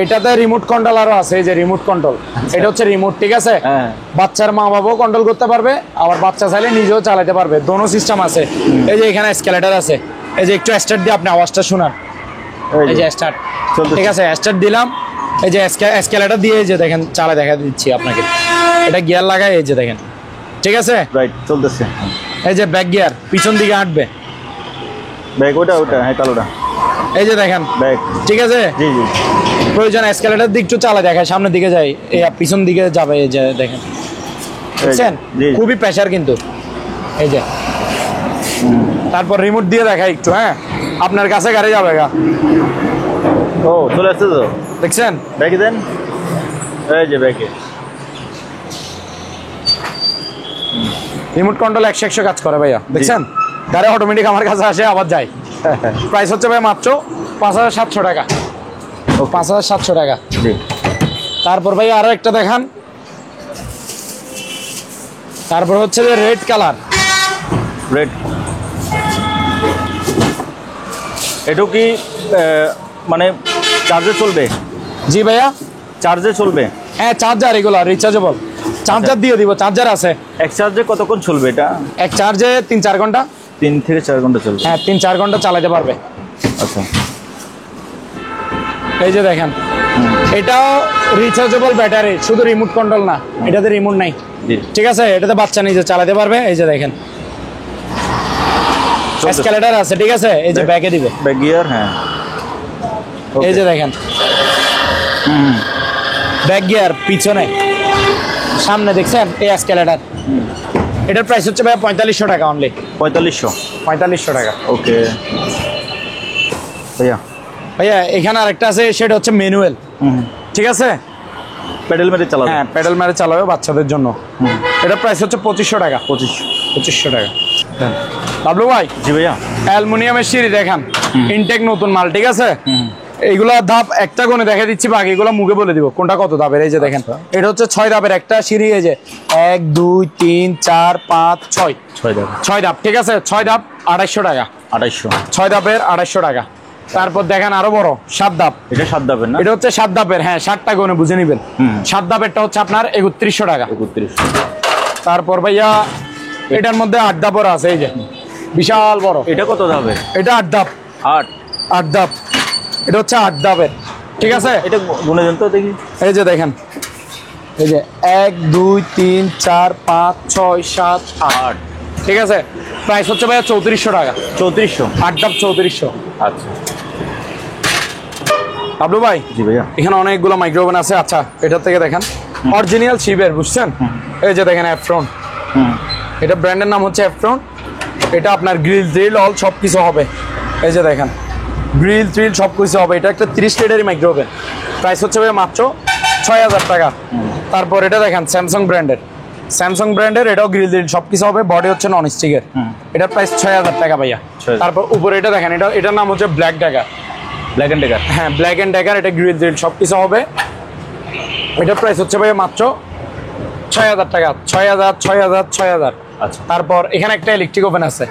এটাতে রিমোট কন্ট্রোল আরো আছে, এই যে রিমোট কন্ট্রোল, এটা হচ্ছে রিমোট, ঠিক আছে। হ্যাঁ। বাচ্চার মা বাবাও কন্ট্রোল করতে পারবে, আবার বাচ্চা চাইলে নিজেও চালাতে পারবে, দোনো সিস্টেম আছে। এই যে এখানে এসকেলেটর আছে, এই যে একটু স্টার্ট দিয়ে আপনি আওয়াজটা শোনান, এই যে স্টার্ট, ঠিক আছে, স্টার্ট দিলাম। এই যে এসকেলেটর দিয়ে এই যে দেখেন চালা দেখা দিচ্ছি আপনাকে, এটা গিয়ার লাগায়, এই যে দেখেন, ঠিক আছে। রাইট, চলতেছে। এই যে ব্যাক গিয়ার, পিছন দিকে হাঁটবে, ব্যাগ ওটা ওটা, হ্যাঁ কালোটা, এই যে দেখেন ব্যাগ, ঠিক আছে। জি জি প্রয়োজন এসকেলেটর দিক একটু চালা দেখায়, সামনের দিকে যাই, এই পিছন দিকে যাবে, এই যে দেখেন, বুঝছেন, জি। খুবই প্রেশার কিন্তু, এই যে। তারপর রিমোট দিয়ে দেখাই একটু, হ্যাঁ আপনার কাছে গাড়ি যাবে গা, ও চলে আসছে তো, দেখছেন। ব্যাগে দেন, এই যে ব্যাগে, রিমোট কন্ট্রোল 100 কাজ করে ভাইয়া, দেখছেন। গাড়ি অটোমেটিক আমার কাছে আসে আবার যায়। প্রাইস হচ্ছে ভাই মাত্র 5,700 টাকা, 5,700 টাকা। জি তারপর ভাই আরো একটা দেখান, তারপর হচ্ছে যে রেড কালার, রেড। এটাও কি মানে চার্জে চলবে? জি ভাইয়া, চার্জে চলবে? হ্যাঁ চার্জার, এগুলো রিচার্জেবল, চার্জার দিয়ে দিব, চার্জার আছে। এক চার্জে কতক্ষণ চলবে এটা? এক চার্জে 3-4 ঘন্টা, 3 থেকে 4 ঘন্টা চলবে। হ্যাঁ 3-4 ঘন্টা চালাতে পারবে। আচ্ছা, এই যে দেখেন, এটাও রিচার্জেবল ব্যাটারি, শুধু রিমোট কন্ট্রোল না, এটাতে রিমোট নাই, জি ঠিক আছে। এটাতে বাচ্চা নিজে চালাতে পারবে, এই যে দেখেন এসকেলেটর আছে, ঠিক আছে। এই যে ব্যাগে দিবে, ব্যাক গিয়ার, হ্যাঁ এই যে দেখেন ব্যাক গিয়ার, পিছনে সামনে দেখছেন এই এসকেলেটর। এটার প্রাইস হচ্ছে ভাই 4500 টাকা অনলি, 4500 টাকা। ওকে ভাইয়া। ভাইয়া এখানে আরেকটা আছে, সেটা হচ্ছে ম্যানুয়াল, ঠিক আছে। প্যাডেল মেরে চালাবে, হ্যাঁ প্যাডেল মেরে চালাবে বাচ্চাদের জন্য। এটার প্রাইস হচ্ছে 2500 টাকা, 2500 টাকা। বাবলু ভাই, জি ভাইয়া। অ্যালুমিনিয়ামের সিঁড়ি দেখান, ইনটেক নতুন মাল, ঠিক আছে। এইগুলা ধাপ একটা কোণে দেখা দিচ্ছি, বাকি এগুলো মুখে বলে দিব কোনটা কত ধাপের। এই যে দেখেন এটা হচ্ছে 6 ধাপের একটা সিঁড়ি। এই যে 1 2 3 4 5 6 6 ধাপ, ঠিক আছে। 6 ধাপ 2800 টাকা। 2800। 6 ধাপের 2800 টাকা। তারপর দেখেন আরো বড় 7 ধাপ। এটা 7 ধাপের না? এটা হচ্ছে 7 ধাপের, হ্যাঁ 7টা কোণে বুঝে নিবেন। 7 ধাপেরটা হচ্ছে আপনার 3100 টাকা। 3100। তারপর ভাইয়া এটার মধ্যে 8 ধাপের আছে। এই যে বিশাল বড়। এটা কত ধাপের? এটা 8 ধাপ। 8 ধাপ। এটা হচ্ছে 8 ধাপের, ঠিক আছে। এটা গুনে দেন তো দেখি। এই যে দেখেন, এই যে 1 2 3 4 5 6 7 8, ঠিক আছে। প্রাইস হচ্ছে ভাইয়া 3400 টাকা। 3400? 8 ধাপ 3400। আচ্ছা বাবলু ভাই, জি ভাইয়া, এখানে অনেকগুলো মাইক্রোওভেন আছে। আচ্ছা এটার থেকে দেখেন, অরিজিনাল শিবের, বুঝছেন। এই যে দেখেন এফ্রন, এটা ব্র্যান্ডের নাম হচ্ছে এফ্রন। এটা আপনার গ্রিল ড্রিল অল সব কিছু হবে। এই যে দেখেন গ্রিল ট্রিল সব কিছু হবে। এটা একটা 30 লিটারের মাইক্রোওভেন। প্রাইস হচ্ছে ভাই মাত্র 6000 টাকা। তারপর এটা দেখেন স্যামসাং ব্র্যান্ডের, স্যামসাং ব্র্যান্ডের, এটাও গ্রিল ড্রিল সব কিছু হবে। বডি হচ্ছে নন স্টিকের। এটার প্রাইস 6000 টাকা ভাইয়া। তারপর উপরে এটা দেখেন, এটার নাম হচ্ছে Black Dagger. Black and Decker? হ্যাঁ ব্ল্যাক এন্ড ড্যাগার। এটা গ্রিল ড্রিল সব কিছু হবে। এটার প্রাইস হচ্ছে ভাইয়া মাত্র 6000 টাকা। 6000 6000 6000। আচ্ছা। তারপর এখানে একটা ইলেকট্রিক ওভেন আছে,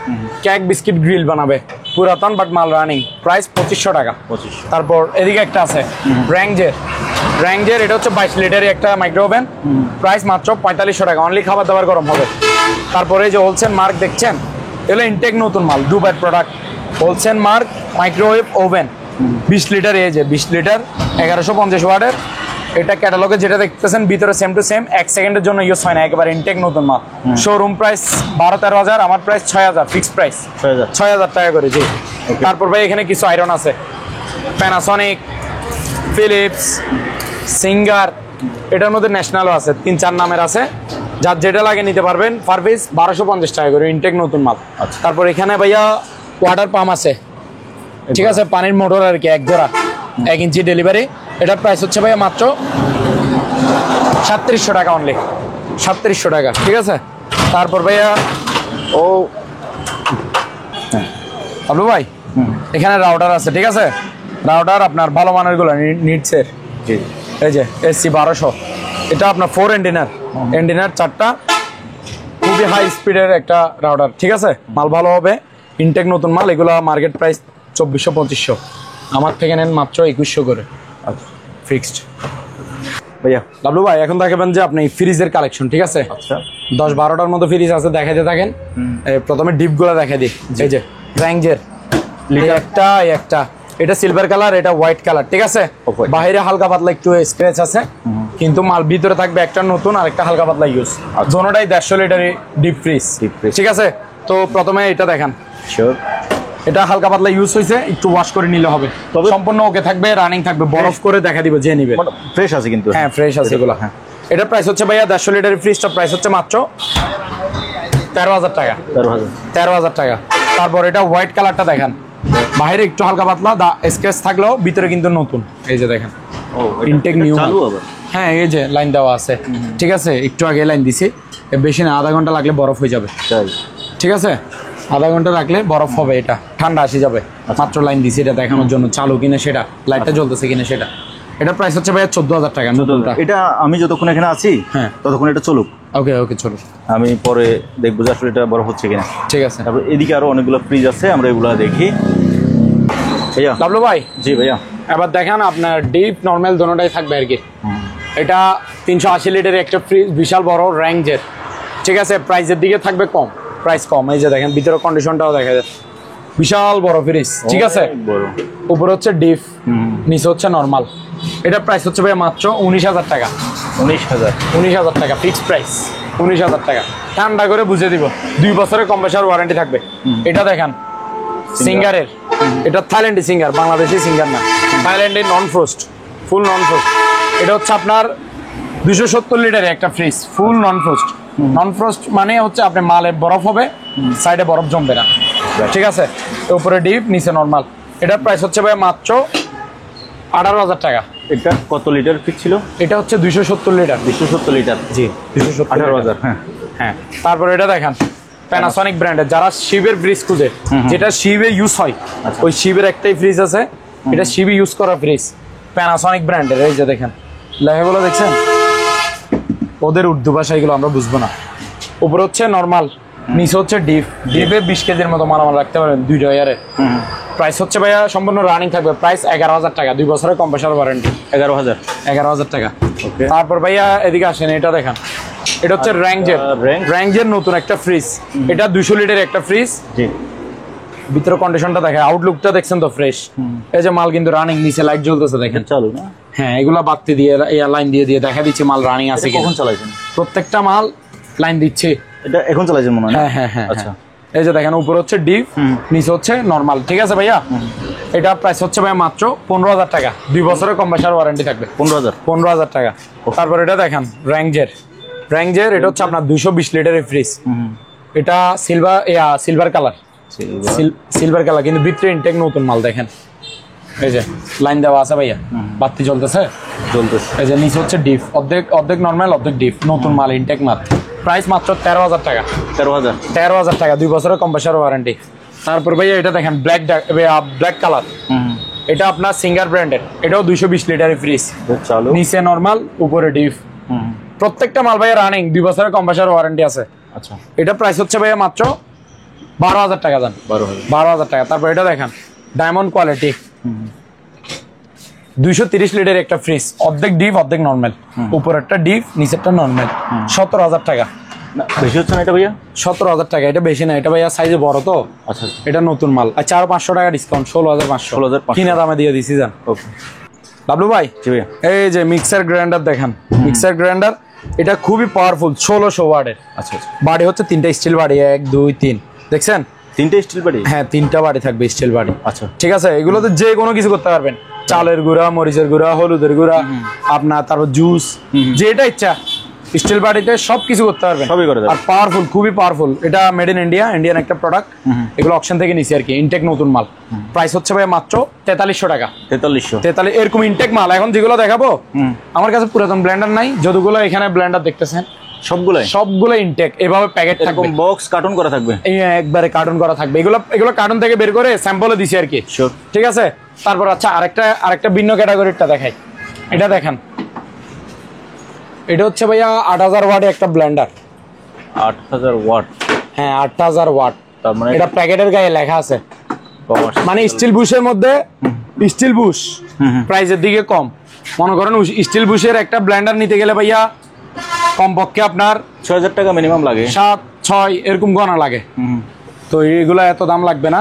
কেক বিস্কিট গ্রিল বানাবে, পুরাতন বাট মাল রানিং। প্রাইস 2500 টাকা। 2500। তারপর এদিকে একটা আছে র্যাঙ্গজের, এটা হচ্ছে 22 লিটারের একটা মাইক্রো ওভেন। প্রাইস মাত্র 4500 টাকা। অনলি খাবার দাবার গরম হবে। তারপরে এই যে হোলসেল মার্ক দেখছেন, এগুলো ইনটেক নতুন মাল, দুবাইয়ের product. Wholesale mark microwave oven 20 litre. এই যে 20 লিটার 1150 ওয়াটের। এটা ক্যাটালগে যেটা দেখতেছেন ভিতরে সেম টু সেম, 1 সেকেন্ডের জন্য ইউজ হয় না, একেবারে ইনটেক নতুন মাল। শোরুম প্রাইস 12-13 হাজার, আমার প্রাইস 6000, ফিক্স প্রাইস 6000 টাকা করে। জি। তারপর ভাই এখানে কিছু আয়রন আছে, প্যানাসনিক, ফিলিপস, সিঙ্গার, এটার মধ্যে ন্যাশনালও আছে, 3-4 নামের আছে। যার যেটা লাগে নিতে পারবেন। পার পিস 1250 টাকা করে, ইনটেক নতুন মাল। তারপর এখানে ভাইয়া ওয়াটার পাম্প আছে, ঠিক আছে, পানির মোটর আর কি, 1 জোড়া 1 ইঞ্চি ডেলিভারি। এটার প্রাইস হচ্ছে ভাইয়া মাত্র 3700 টাকা। অনলি 3700 টাকা, ঠিক আছে। তারপর ভাইয়া আবলু ভাই এখানে রাউটার আছে, ঠিক আছে। রাউটার আপনার ভালো মানের গুলো নিডসের। এই যে SC 1200, এটা আপনার 4 এন্টিনার 4টা, খুবই হাই স্পিডের একটা রাউটার, ঠিক আছে। মাল ভালো হবে, ইনটেক নতুন মাল। এগুলো মার্কেট প্রাইস 2400-2500, আমার থেকে নেন মাত্র 2100 করে। আচ্ছা ফিক্সড ভাইয়া। লাবলু ভাই এখন দেখাবেন যে আপনি ফ্রিজের কালেকশন, ঠিক আছে। আচ্ছা 10-12টার মতো ফ্রিজ আছে, দেখাইতে থাকেন। প্রথমে ডিপগুলো দেখাই দিই। এই যে র্যাঙ্গজের একটা, এটা সিলভার কালার, এটা হোয়াইট কালার, ঠিক আছে। বাইরে হালকা পাতলা একটু স্ক্র্যাচ আছে, কিন্তু মাল ভিতরে থাকবে একটা নতুন আর একটা হালকা পাতলা ইউজ। দোনোটাই 150 লিটারের ডিপ ফ্রিজ, ঠিক আছে। তো প্রথমে এটা দেখেন, শিওর এটা হালকা পাতলা ইউজ হয়েছে, একটু ওয়াশ করে নিলে হবে। তবে সম্পূর্ণ ওকে থাকবে, রানিং থাকবে, বরফ করে দেখা দিব যে নিবে। ফ্রেশ আছে কিন্তু? হ্যাঁ ফ্রেশ আছে এগুলো। হ্যাঁ এটার প্রাইস হচ্ছে ভাইয়া 150 লিটারের ফ্রিজটার প্রাইস হচ্ছে মাত্র 13000 টাকা। 13000 টাকা। তারপর এটা হোয়াইট কালারটা দেখেন, বাইরে একটু হালকা পাতলা স্ক্র্যাচ থাকলেও ভিতরে কিন্তু নতুন। এই যে দেখেন ইনটেক নিউ। হ্যাঁ এই যে লাইন দেওয়া আছে, ঠিক আছে। একটু আগে লাইন দিছি, বেশি না, আধা ঘন্টা লাগলে বরফ হয়ে যাবে, ঠিক আছে। আধা ঘন্টা রাখলে বরফ হবে, এটা ঠান্ডা আসে যাবে। মাত্র লাইন দিছি এটা দেখানোর জন্য, চালু কিনা সেটা, লাইটটা জ্বলতেছে কিনা সেটা। এটার প্রাইস হচ্ছে ভাইয়া 14000 টাকা নতুনটা। এটা আমি যতক্ষণ এখানে আছি, হ্যাঁ ততক্ষণ এটা চলুক। ওকে চলুক, আমি পরে দেখবো যে আসলে এটা বরফ হচ্ছে কিনা। ঠিক আছে। তারপর এদিকে আরো অনেকগুলো ফ্রিজ আছে, আমরা এগুলো দেখি। ভাইয়া লাবলু ভাই। জি ভাইয়া। এবার দেখেন আপনার ডিপ নরমাল দোনোটাই থাকবে আর কি। এটা 380 লিটারের একটা ফ্রিজ, বিশাল বড় র্যাঙ্গজের, ঠিক আছে। প্রাইসের দিকে থাকবে কম, প্রাইস কম। এই যে দেখেন ভিতরে কন্ডিশনটাও দেখা যায়, বিশাল বড় ফ্রিজ, ঠিক আছে। উপরে হচ্ছে ডিপ, নিচে হচ্ছে নরমাল। এটার প্রাইস হচ্ছে ভাই মাত্র 19000 টাকা। 19000 টাকা ফিক্স প্রাইস, 19000 টাকা। ঠান্ডা করে বুঝে দিব, 2 বছরের কম্প্রেসার ওয়ারেন্টি থাকবে। এটা দেখেন সিঙ্গারের, এটা থাইল্যান্ডি সিঙ্গার, বাংলাদেশি সিঙ্গার না, থাইল্যান্ডি নন ফ্রোস্ট, ফুল নন ফ্রোস্ট। এটা হচ্ছে আপনার 270 লিটারের একটা ফ্রিজ, ফুল নন ফ্রোস্ট। নন ফ্রোস্ট মানে হচ্ছে আপনি মালে বরফ হবে, সাইডে বরফ জমবে না, ঠিক আছে। উপরে ডিপ, নিচে নরমাল। এটার প্রাইস হচ্ছে ভাই মাত্র 18000 টাকা। এটা কত লিটার ফিক্স ছিল? এটা হচ্ছে 270 লিটার। 270 লিটার, জি 18000। হ্যাঁ হ্যাঁ। তারপর এটা দেখেন প্যানাসনিক ব্র্যান্ডের, যারা শিবের ফ্রিজ খুঁজে, যেটা শিবে ইউজ হয়, ওই শিবের একটাই ফ্রিজ আছে, এটা সিবি ইউজ করা ফ্রিজ, প্যানাসনিক ব্র্যান্ডের। এই যে দেখেন লেখাগুলো দেখছেন, ওদের উর্দু ভাষা, এগুলো আমরা বুঝবো না। উপরে হচ্ছে নর্মাল, নিচে হচ্ছে ডিপ। ডিপে 20 কেজির মতো মালামাল রাখতে পারবেন 2 ইয়ারে। প্রাইস হচ্ছে ভাইয়া সম্পূর্ণ রানিং থাকবে, প্রাইস 11,000 টাকা, 2 বছরের কম্প্রেসার ওয়ারেন্টি। 11,000 টাকা। তারপর ভাইয়া এদিকে আসেন, এটা দেখেন, এটা হচ্ছে র্যাঙ্গজের নতুন একটা ফ্রিজ। এটা 200 লিটার একটা ফ্রিজ। ভিতরে কন্ডিশনটা দেখেন, আউটলুকটা দেখছেন তো ফ্রেশ। এই যে মাল কিন্তু রানিং, নিচে লাইট জ্বলতেছে দেখেন, চালু না? হ্যাঁ, এগুলা বাতি দিয়ে লাইন দিয়ে দেখা দিচ্ছে মাল রানিং আছে। কখন চালাইছেন? প্রত্যেকটা মাল লাইন দিচ্ছে। এটা এখন চালাইছেন মনে হয়? হ্যাঁ। আচ্ছা, এই যে দেখেন উপরে হচ্ছে ডিপ, নিচে হচ্ছে নরমাল। ঠিক আছে ভাইয়া, এটা প্রাইস হচ্ছে ভাইয়া মাত্র 15,000 টাকা, 2 বছরের কম্প্রেসার ওয়ারেন্টি থাকবে। 15,000 টাকা। তারপর এটা দেখেন র্যাঙ্গজের, এটা হচ্ছে আপনার 220 লিটারের ফ্রিজ। এটা সিলভার কালার, কিন্তু ভিতরে ইনটেক নতুন মাল দেখেন। এই যে লাইন দেওয়া আছে ভাইয়া, বাতি চলতেছে। এই যে নিচে হচ্ছে ডিপ, অর্ধেক নরমাল, অর্ধেক ডিপ, নতুন মাল, ইনটেক মাল। প্রাইস মাত্র 13,000 টাকা। 13,000 টাকা, 2 বছরের কম্প্রেসার ওয়ারেন্টি। তারপর ভাইয়া এটা দেখেন ব্ল্যাক কালার, এটা আপনার সিঙ্গার ব্র্যান্ডের। এটাও 220 লিটারের ফ্রিজ, নিচে নরমাল, উপরে ডিপ। প্রত্যেকটা মাল ভাইয়া রানিং, 2 বছরের কম্প্রেসার ওয়ারেন্টি আছে। আচ্ছা, এটা প্রাইস হচ্ছে ভাইয়া মাত্র 12,000 টাকা দেন। 12,000 টাকা। তারপর এটা দেখেন ডায়মন্ড কোয়ালিটি, 230 লিটার একটা ফ্রিজ, অর্ধেক ডিপ অর্ধেক নর্মাল, উপরেরটা ডিপ নিচেরটা নর্মাল। 17,000 টাকা। বেশি হচ্ছে না এটা ভাইয়া? 17,000 টাকা, এটা বেশি না, এটা ভাইয়া সাইজে বড় তো। আচ্ছা, এটা নতুন মাল। আর 400-500 টাকা ডিসকাউন্ট, 16,500 কিনা দামে দিয়ে দিছি যান। বাবলু ভাই, এই যে মিক্সার গ্রাইন্ডার দেখেন, মিক্সার গ্রাইন্ডার এটা খুবই পাওয়ারফুল, 1600 ওয়াটের। আচ্ছা, বাড়ি হচ্ছে 3টা স্টিল বাড়ি, 1 2 3 দেখছেন? 3টা স্টিল বাড়ি? হ্যাঁ, 3টা বাড়ি থাকবে, স্টিল বাড়ি। আচ্ছা, ঠিক আছে। এগুলোতে যে কোনো কিছু করতে পারবেন, চালের গুঁড়া, মরিচের গুঁড়া, হলুদের গুঁড়া, আপনার তারপর জুস, যেটা ইচ্ছা স্টিল বাড়িতে সবকিছু করতে পারবেন। আর পাওয়ারফুল, খুবই পাওয়ারফুল। এটা মেড ইন ইন্ডিয়ান একটা প্রোডাক্ট। এগুলো অকশন থেকে নিছি আর কি, ইনটেক নতুন মাল। প্রাইস হচ্ছে ভাই মাত্র 4300 টাকা। 4300 এরকম ইনটেক মাল। এখন যেগুলো দেখাবো, আমার কাছে পুরাতন ব্লেন্ডার নাই, যতগুলো এখানে ব্লেন্ডার দেখতেছেন সবগুলো ইনটেক, এভাবে প্যাকেট থাকবে, বক্স কার্টন করা থাকবে, একবারে কার্টন করা থাকবে। এগুলো কার্টন থেকে বের করে স্যাম্পলে দিছি আর কি। ঠিক আছে। তারপর আচ্ছা, আরেকটা ভিন্ন ক্যাটাগরিটা দেখাই। এটা দেখেন, এটা হচ্ছে ভাইয়া 8000 ওয়াটের একটা ব্লেন্ডার। 8000 ওয়াট? হ্যাঁ, 8000 ওয়াট। তার মানে এটা প্যাকেটের গায়ে লেখা আছে, মানে স্টিল বুশের মধ্যে, স্টিল বুশ প্রাইসের দিকে কম। মনে করেন স্টিল বুশের একটা ব্লেন্ডার নিতে গেলে ভাইয়া কমপক্ষে আপনার 6000 টাকা মিনিমাম লাগে, 7-6 এরকম গণা লাগে। তো এগুলো এত দাম লাগবে না।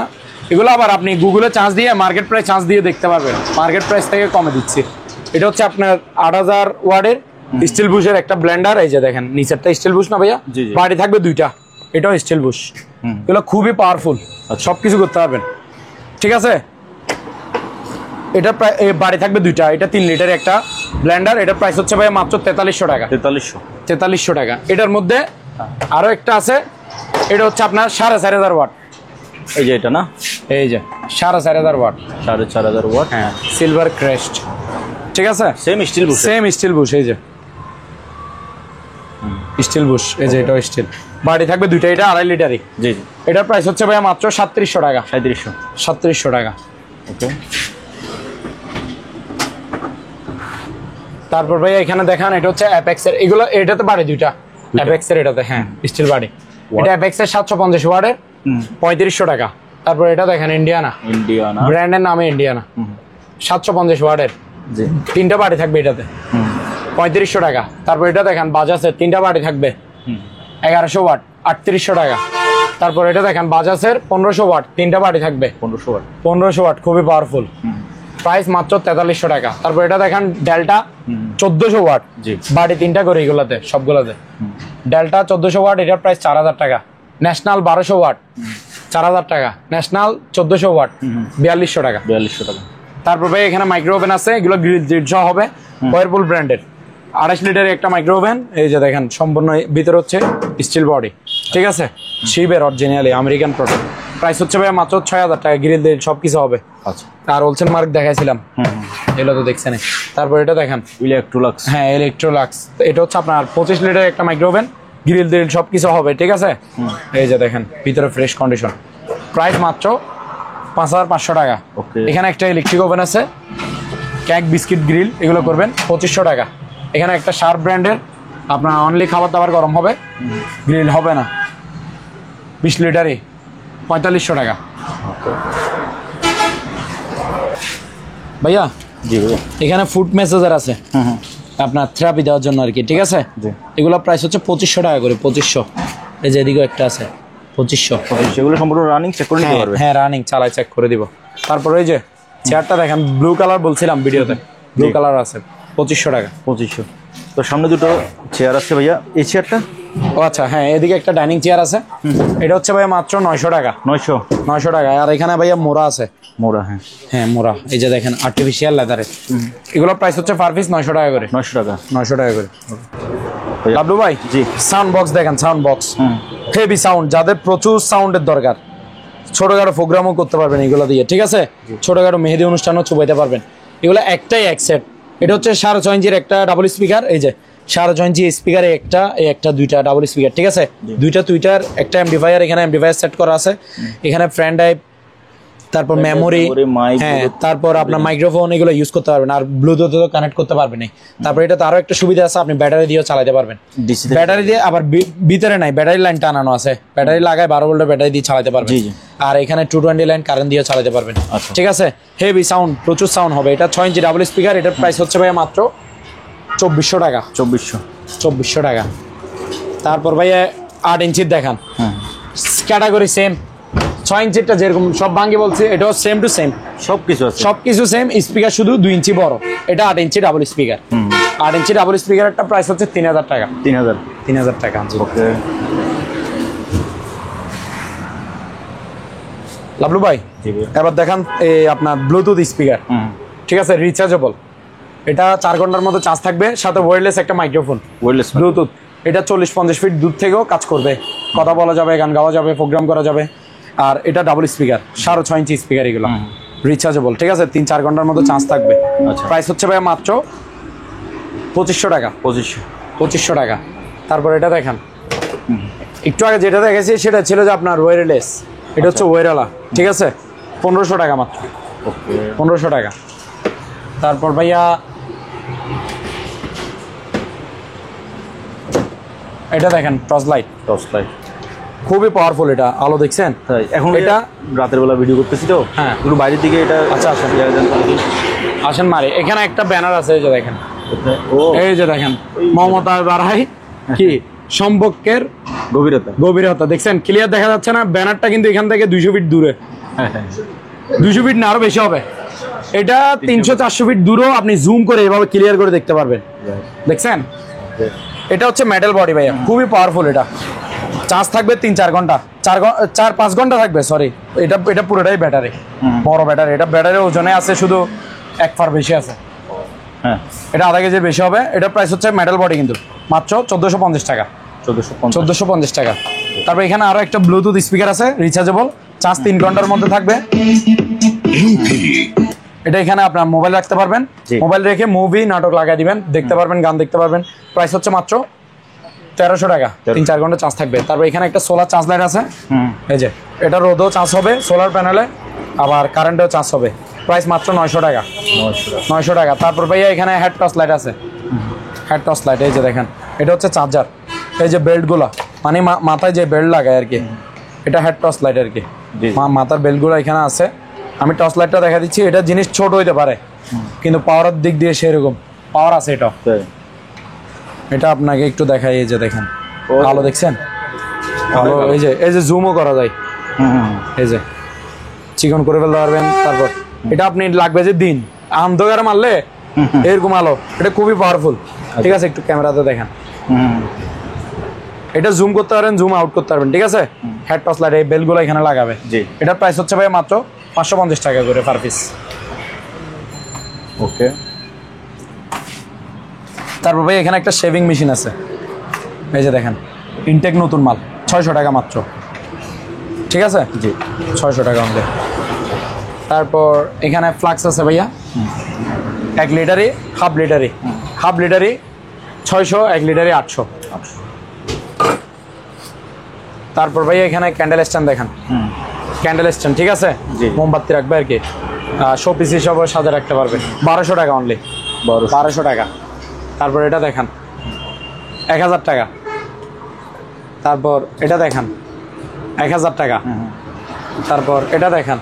এগুলো আবার আপনি গুগলে চার্জ দিয়ে, মার্কেট প্রাইস চার্জ দিয়ে দেখতে পারবেন, মার্কেট প্রাইস থেকে কমে দিচ্ছি। এটা হচ্ছে আপনার 8000 ওয়াটের স্টিল বুশের একটা ব্লেন্ডার। এই যে দেখেন, নিচেরটা স্টিল বুশ না ভাইয়া, বাড়ি থাকবে 2টা, এটাও স্টিল বুশ। এগুলো খুবই পাওয়ারফুল, সবকিছু করতে পারবেন। ঠিক আছে। এটা প্রায় বাড়ি থাকবে 2টা, এটা 3 লিটার একটা ব্লেন্ডার। এটা প্রাইস হচ্ছে ভাই মাত্র 4300 টাকা। 4300 টাকা। এটার মধ্যে আরো একটা আছে, এটা হচ্ছে আপনার 4500 ওয়াট। এই যে এটা না, এই যে 4500 ওয়াট, 4500 ওয়াট। হ্যাঁ, সিলভার ক্রেস্ট। ঠিক আছে, সেম স্টিল বুশ। এই যে স্টিল বুশ, এই যে এটাও স্টিল, বাড়ি থাকবে 2টা, এটা 2.5 লিটারই। জি, এটার প্রাইস হচ্ছে ভাইয়া মাত্র 3700 টাকা। 3700 টাকা। ওকে। তারপর ভাইয়া এখানে দেখান, এটা হচ্ছে অ্যাপেক্স এর, এগুলো এটাতে বাড়ি 2টা, অ্যাপেক্স এর এটাতে, হ্যাঁ স্টিল বাড়ি। এটা অ্যাপেক্স এর 750 ওয়াটের, 3500 টাকা। তারপর এটা দেখেন ইন্ডিয়ানা ব্র্যান্ডের নামে, ইন্ডিয়ানা 750 ওয়াটের, 3টা বাড়ি থাকবে এটাতে, 3500 টাকা। তারপর এটা দেখেন বাজাজের, 3টা বাড়ি থাকবে, 1100 ওয়াট, 3800 টাকা। তারপর এটা দেখেন বাজাজের 1500 ওয়াট, 3টা বাড়ি থাকবে, 1500 ওয়াট, খুবই পাওয়ারফুল। প্রাইস মাত্র 4300 টাকা। তারপর এটা দেখেন ডেল্টা 1400 ওয়াট, বাড়ি 3টা করে, এগুলোতে সবগুলোতে ডেল্টা 1400 ওয়াট, এটার প্রাইস 4000 টাকা। ন্যাশনাল 1200 ওয়াট, 4000 টাকা। ন্যাশনাল 1400 ওয়াট, 4200 টাকা। তারপর ভাই এখানে মাইক্রো ওভেন আছে, এগুলো গ্রিল সহ হবে, ওয়ারপুল ব্র্যান্ডের, 28 লিটারের একটা মাইক্রো ওভেন। এই যে দেখেন সম্পূর্ণ ভিতরে হচ্ছে স্টিল বডি। ঠিক আছে, শিবের অরিজিনালি আমেরিকান প্রোডাক্ট। প্রাইস হচ্ছে ভাই মাত্র 6000 টাকা, গ্রিল দিয়ে সবকিছু হবে। আচ্ছা, আর হোলসেল মার্ক দেখাইছিলাম, এগুলো তো দেখছেন। তারপর এটা দেখেন ইলেকট্রোলাক্স, হ্যাঁ ইলেকট্রোলাক্স, এটা হচ্ছে আপনার 25 লিটারের একটা মাইক্রো ওভেন, গ্রিল দিয়ে সবকিছু হবে। ঠিক আছে, এই যে দেখেন ভিতরে ফ্রেশ কন্ডিশন। প্রাইস মাত্র 5500 টাকা। ওকে। এখানে একটা ইলেকট্রিক ওভেন আছে, কেক বিস্কিট গ্রিল, এগুলো করবেন 2500 টাকা। এখানে একটা শার্প ব্র্যান্ডের আপনার অনলি খাবার দাবার গরম হবে, গ্রিল হবে না, 20 লিটারই 4500 টাকা। ভাইয়া জি ভাইয়া। এখানে ফুড মেসেজার আছে আপনার থেরাপি দেওয়ার জন্য আর কি, ঠিক আছে? জি। এগুলো প্রাইস হচ্ছে 2500 টাকা করে, 2500। এই যে এদিকেও একটা আছে 2500। সেগুলো সম্পূর্ণ রানিং চেক করে নিতে পারবে। হ্যাঁ রানিং চালাই চেক করে দিব। তারপর ওই যে চেয়ারটা দেখেন ব্লু কালার বলছিলাম ভিডিওতে, ব্লু কালার আছে 2500 টাকা। 2500। তো সামনে দুটো চেয়ার আছে ভাইয়া, এই চেয়ারটা? ও আচ্ছা হ্যাঁ, এদিকে একটা ডাইনিং চেয়ার আছে, এটা হচ্ছে ভাইয়া মাত্র 900 টাকা। 900 টাকা। আর এখানে ভাইয়া মোড়া আছে, মোড়া। হ্যাঁ হ্যাঁ মোড়া, এই যে দেখেন আর্টিফিশিয়াল লেদারের। এগুলো প্রাইস হচ্ছে পার পিস 900 টাকা করে। 900 টাকা। 900 টাকা করে। লাবলু ভাই জি। সাউন্ড বক্স দেখেন, সাউন্ড বক্স হেভি সাউন্ড, যাদের প্রচুর সাউন্ডের দরকার, ছোটখাটো প্রোগ্রামও করতে পারবেন এগুলো দিয়ে, ঠিক আছে? ছোটখাটো মেহেদি অনুষ্ঠানও চুবাইতে পারবেন। এগুলো একটাই এক সেট। এটা হচ্ছে 6.5 ইঞ্চির একটা ডাবল স্পিকার, এই যে 6.5 ইঞ্চি স্পিকারে একটা, এই একটা, দুইটা ডাবল স্পিকার, ঠিক আছে? দুইটা টুইটার, একটা এমপ্লিফায়ার, এখানে এমপ্লিফায়ার সেট করা আছে, এখানে ফ্রেন্ড ড্রাইভ, তারপর মেমোরি, হ্যাঁ তারপর আপনার মাইক্রোফোন, এগুলো ইউজ করতে পারবেন। আর ব্লুটুথও কানেক্ট করতে পারবেন। তারপর এটা আরো একটা সুবিধা আছে, আপনি ব্যাটারি দিয়েও চালাতে পারবেন। ব্যাটারি দিয়ে আবার ভিতরে নাই, ব্যাটারি লাইন টানানো আছে, ব্যাটারি লাগায় 12 ভোল্টের ব্যাটারি দিয়ে চালাতে পারবেন। আর এখানে 220 লাইন কারেন্ট দিয়ে চালাতে পারবেন, ঠিক আছে? হেভি সাউন্ড, প্রচুর সাউন্ড হবে। এটা 6 ইঞ্চি ডাবল স্পিকার, এটার প্রাইস হচ্ছে ভাইয়া মাত্র 2400 টাকা। 2400 টাকা। তারপর ভাইয়া 8 ইঞ্চির দেখান, ক্যাটাগরি সেম। 6 ইঞ্চিটা যেরকম সব ভাঙ্গি বলছে, এটাও সেম টু সেম, সবকিছু সেম, স্পিকার শুধু 2 ইঞ্চি বড়। এটা 8 ইঞ্চি ডাবল স্পিকার। 8 ইঞ্চি ডাবল স্পিকার একটা প্রাইস হচ্ছে 3000 টাকা। 3000 টাকা। ওকে। লাবলু ভাই এবার দেখান এই আপনার ব্লুটুথ স্পিকার, ঠিক আছে? রিচার্জেবল। এটা 4 ঘন্টার মতো চার্জ থাকবে, সাথে ওয়্যারলেস একটা মাইক্রোফোন, ওয়্যারলেস ব্লুটুথ। এটা 40-50 ফিট দূর থেকেও কাজ করবে, কথা বলা যাবে, গান গাওয়া যাবে, প্রোগ্রাম করা যাবে। আর এটা ডাবল স্পিকার, 6.5 ইঞ্চি স্পিকার, এগুলো রিচার্জেবল, ঠিক আছে? 3-4 ঘন্টার মতো চার্জ থাকবে। প্রাইস হচ্ছে ভাই মাত্র 2500 টাকা। 2500 টাকা। তারপর এটা দেখেন, একটু আগে যেটা দেখেছি সেটা ছিল যে আপনার ওয়্যারলেস, এটা হচ্ছে ওয়্যারওয়ালা, ঠিক আছে? 1500 টাকা মাত্র। 1500 টাকা। তারপর ভাইয়া এটা দেখেন টর্চ লাইট, খুবই পাওয়ারফুল। এটা আলো দেখছেন? এখন এটা রাতের বেলা ভিডিও করতেছি তো, হ্যাঁ একটু বাইরের দিকে এটা। আচ্ছা আসেন মারে। এখানে একটা ব্যানার আছে, এই যে দেখেন, এই যে দেখেন, মমতা বাড়াই কি সম্পর্কের গভীরতা দেখছেন? ক্লিয়ার দেখা যাচ্ছে না? ব্যানারটা কিন্তু এখান থেকে 200 ফিট দূরে, 200 ফিট না আরো বেশি হবে। এটা 300-400 ফিট দূরেও আপনি জুম করে এভাবে ক্লিয়ার করে দেখতে পারবেন, দেখছেন? এটা হচ্ছে মেটাল বডি ভাইয়া, খুবই পাওয়ারফুল। এটা চার্জ থাকবে 3-4 ঘন্টা, 4-5 ঘন্টা থাকবে, সরি। এটা পুরোটাই ব্যাটারি, বড় ব্যাটারি। এটা ব্যাটারির ওজনে আছে শুধু 1 ফার বেশি আছে, হ্যাঁ এটা আধা কেজির বেশি হবে। এটা প্রাইস হচ্ছে মেটাল বডি, কিন্তু মাত্র 1450 টাকা। 1450 টাকা। তারপর এখানে আরো একটা ব্লুটুথ স্পিকার আছে, রিচার্জেবল, চার্জ 3 ঘন্টার মধ্যে থাকবে। এটা এখানে আপনার মোবাইল রাখতে পারবেন, মোবাইল রেখে মুভি নাটক লাগাই দিবেন, দেখতে পারবেন, গান দেখতে পারবেন। প্রাইস হচ্ছে মাত্র 1300 টাকা। 3-4 ঘন্টা চার্জ থাকবে। তারপর এখানে একটা সোলার চার্জ লাইট আছে, এই যে এটা রোদও চার্জ হবে সোলার প্যানেলে, আবার কারেন্টেও চার্জ হবে। প্রাইস মাত্র 900 টাকা। 900 টাকা। তারপর ভাইয়া এখানে হেড টর্চ লাইট আছে, হেড টর্চ লাইট, এই যে দেখেন, এটা হচ্ছে চার্জার। এই যে বেল্টগুলো, মানে মাথায় যে বেল্ট লাগায় আর কি, এটা হেড টর্চ লাইট আর কি। মাথার বেল্টগুলো এখানে আছে। আমি টর্চ লাইটটা দেখা দিচ্ছি। এটা জিনিস ছোট হইতে পারে, কিন্তু পাওয়ারের দিক দিয়ে সেরকম পাওয়ার আছে। এটা আপনাকে একটু দেখাই, এই যে দেখেন আলো দেখছেন? আলো, এই যে জুমও করা যায়, এই যে চিকন করে ফেলতে পারবেন। তারপর এটা আপনি লাগবে যে দিন অন্ধকারে মারলে এরকম আলো, এটা খুবই পাওয়ারফুল, ঠিক আছে? একটু ক্যামেরাতে দেখেন, এটা জুম করতে পারেন, জুম আউট করতে পারবেন, ঠিক আছে? হেড টর্চ লাইট, এই বেলগুলো এখানে লাগাবে। এটার প্রাইস হচ্ছে ভাই মাত্র 550 টাকা করে পার পিস। ওকে। তারপর ভাই এখানে একটা শেভিং মেশিন আছে, এই যে দেখেন, ইনটেক নতুন মাল, 600 টাকা মাত্র, ঠিক আছে? 600 টাকা আমাদের। তারপর এখানে ফ্লাক্স আছে ভাইয়া, 1 লিটারই, হাফ লিটারই, 600, 1 লিটারই 800। তারপর ভাইয়া এখানে ক্যান্ডেল স্ট্যান্ড দেখেন, ক্যান্ডেল স্ট্যান্ড, ঠিক আছে, জি। মোমবাতি রাখবে আর কি, শো পিস হিসাবে সাজা রাখতে পারবে। 1200 টাকা অনলি, 1200 টাকা। তারপর এটা দেখান 1000 টাকা। তারপর এটা দেখান 1000 টাকা। তারপর এটা দেখান,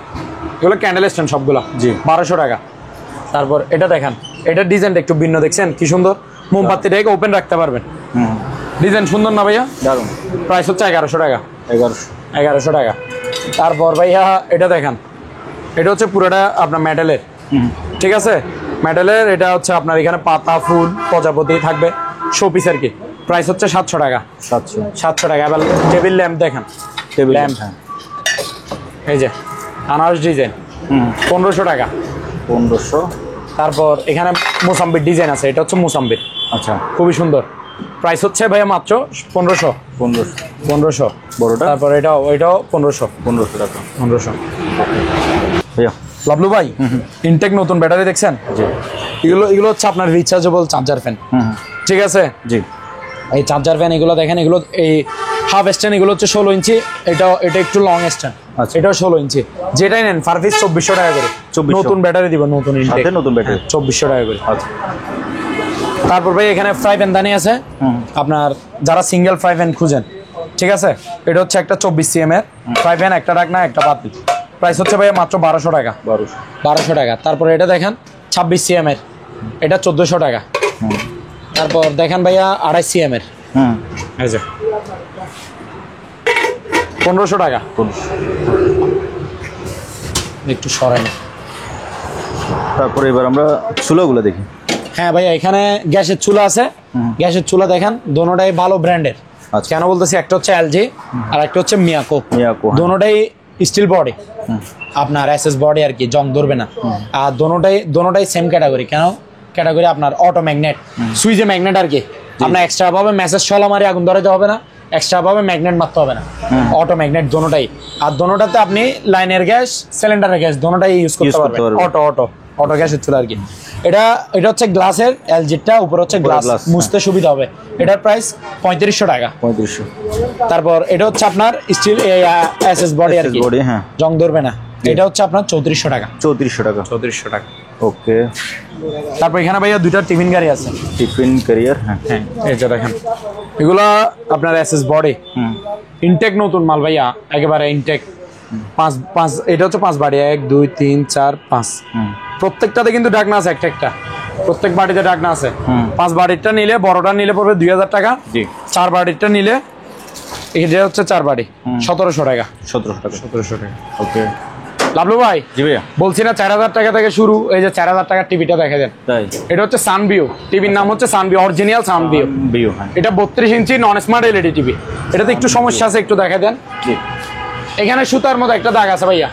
এগুলো ক্যান্ডেল স্ট্যান্ড সবগুলো, জি। 1200 টাকা। তারপর এটা দেখান, এটার ডিজাইনটা একটু ভিন্ন, দেখছেন কি সুন্দর, মোমবাতিটাকে ওপেন রাখতে পারবেন, ডিজাইন সুন্দর না ভাইয়া? দারুন। প্রাইস হচ্ছে 1100 টাকা। 1100 টাকা। তারপর ভাইয়া এটা দেখান, এটা হচ্ছে পুরোটা আপনার মেটালের, ঠিক আছে, মেটালের। এটা হচ্ছে আপনার এখানে পাতা, ফুল, প্রজাপতি থাকবে, শো পিস আর কি। প্রাইস হচ্ছে 700 টাকা। 700 টাকা। এবার টেবিল ল্যাম্প দেখান, টেবিল ল্যাম্প, এই যে আনারস ডিজাইন, 1500 টাকা। 1500। তারপর এখানে মোসাম্বির ডিজাইন আছে, এটা হচ্ছে মোসাম্বির, আচ্ছা, খুবই সুন্দর। প্রাইস হচ্ছে ভাইয়া মাত্র 1500। 1500 বড়টা। তারপর এটাও 1500 টাকা। 1500। ভাইয়া লাভলু ভাই, ইনটেক নতুন ব্যাটারি দেখছেন? জি। এগুলো হচ্ছে আপনার রিচার্জেবল চার্জার ফ্যান, ঠিক আছে। জি। এই চার্জার ফ্যান এগুলো দেখেন, এগুলো এই হাফ স্ট্যান্ড, এগুলো হচ্ছে 16 ইঞ্চি, এটা একটু লং স্ট্যান্ড, আচ্ছা। এটাও 16 ইঞ্চি। যেটাই নেন পার পিস 2400 টাকা করে। 2400 নতুন ব্যাটারি দিব, নতুন ইনটেক, নতুন ব্যাটারি 2400 টাকা করে। আচ্ছা। তারপর ভাই এখানে ফ্রাই প্যান দানি আছে, আপনার যারা সিঙ্গেল ফ্রাই প্যান খুঁজেন, ঠিক আছে। এটা হচ্ছে একটা 24 cm এর ফ্রাই প্যান, একটা ঢাকনা, একটা পাতিল। প্রাইস হচ্ছে ভাই মাত্র 1200 টাকা। 1200 টাকা। তারপরে এটা দেখেন 26 cm এর, এটা 1400 টাকা। তারপর দেখেন ভাইয়া 28 cm এর, এই যে 1500 টাকা। একটু সরাই না। তারপরে এবার আমরা চুলাগুলো দেখি। হ্যাঁ ভাইয়া, এখানে গ্যাসের চুলা আছে, গ্যাসের চুলা দেখেন, দোনোটাই ভালো ব্র্যান্ডের। আচ্ছা। কেন বলতেছি, একটা হচ্ছে এলজি আর একটা হচ্ছে মিয়াকো। হ্যাঁ। দোনোটাই স্টিল বডি, আপনার এসএস বডি আর কি, জং ধরবে না। আর দোনোটাই সেম ক্যাটাগরি। কেন ক্যাটাগরি? আপনার অটো ম্যাগনেট, সুইচে ম্যাগনেট আর কি। আপনার এক্সট্রা ভাবে মেসেজ সলা মারি আগুন ধরাইতে হবে না, এক্সট্রা ভাবে ম্যাগনেট মারতে হবে না। অটো ম্যাগনেট দোনোটাই। আর দোনোটাতে আপনি লাইনের গ্যাস, সিলিন্ডারের গ্যাস দোনোটাই ইউজ করতে পারবেন। অটো গ্যাসের চুলা আর কি। এটা হচ্ছে গ্লাসের, এলজিটা উপরে হচ্ছে গ্লাস, মুছতে সুবিধা হবে। এটার প্রাইস 3500 টাকা। 3500। তারপর এটা হচ্ছে আপনার স্টিল এসএস বডি আর কি, হ্যাঁ, জং ধরবে না। এটা হচ্ছে আপনার 3400 টাকা। 3400 টাকা। ওকে। তারপর এখানে ভাইয়া দুইটা টিফিন গাড়ি আছে, টিফিন ক্যারিয়ার। হ্যাঁ, এই যে দেখেন, এগুলা আপনার এসএস বডি, ইনটেক নতুন মাল ভাইয়া, একেবারে ইনটেক। পাঁচ এটা হচ্ছে 5 বাড়ি, 1 2 3 4 5। প্রত্যেকটাতে কিন্তু ঢাকনা আছে, একটা প্রত্যেক বাড়িতে ঢাকনা আছে। 5 বাড়িরটা নিলে, বড়টা নিলে পড়বে 2000 টাকা। 4 বাড়িরটা নিলে, এটা হচ্ছে 4 বাড়ি, 1700 টাকা। 1700 টাকা। ওকে। লাভলু ভাই, জি ভাইয়া, বলছি না 4000 টাকা থেকে শুরু। এই যে 4000 টাকার টিভিটা দেখে দেন, তাই এটা হচ্ছে সানভিউ টিভির নাম হচ্ছে সানভিউ, অরিজিনাল সানভিউ। এটা 32 ইঞ্চি নন স্মার্ট এলইডি টিভি। এটাতে একটু সমস্যা আছে, একটু দেখে দেন। এখানে সুতার মতো একটা দাগ আছে ভাইয়া,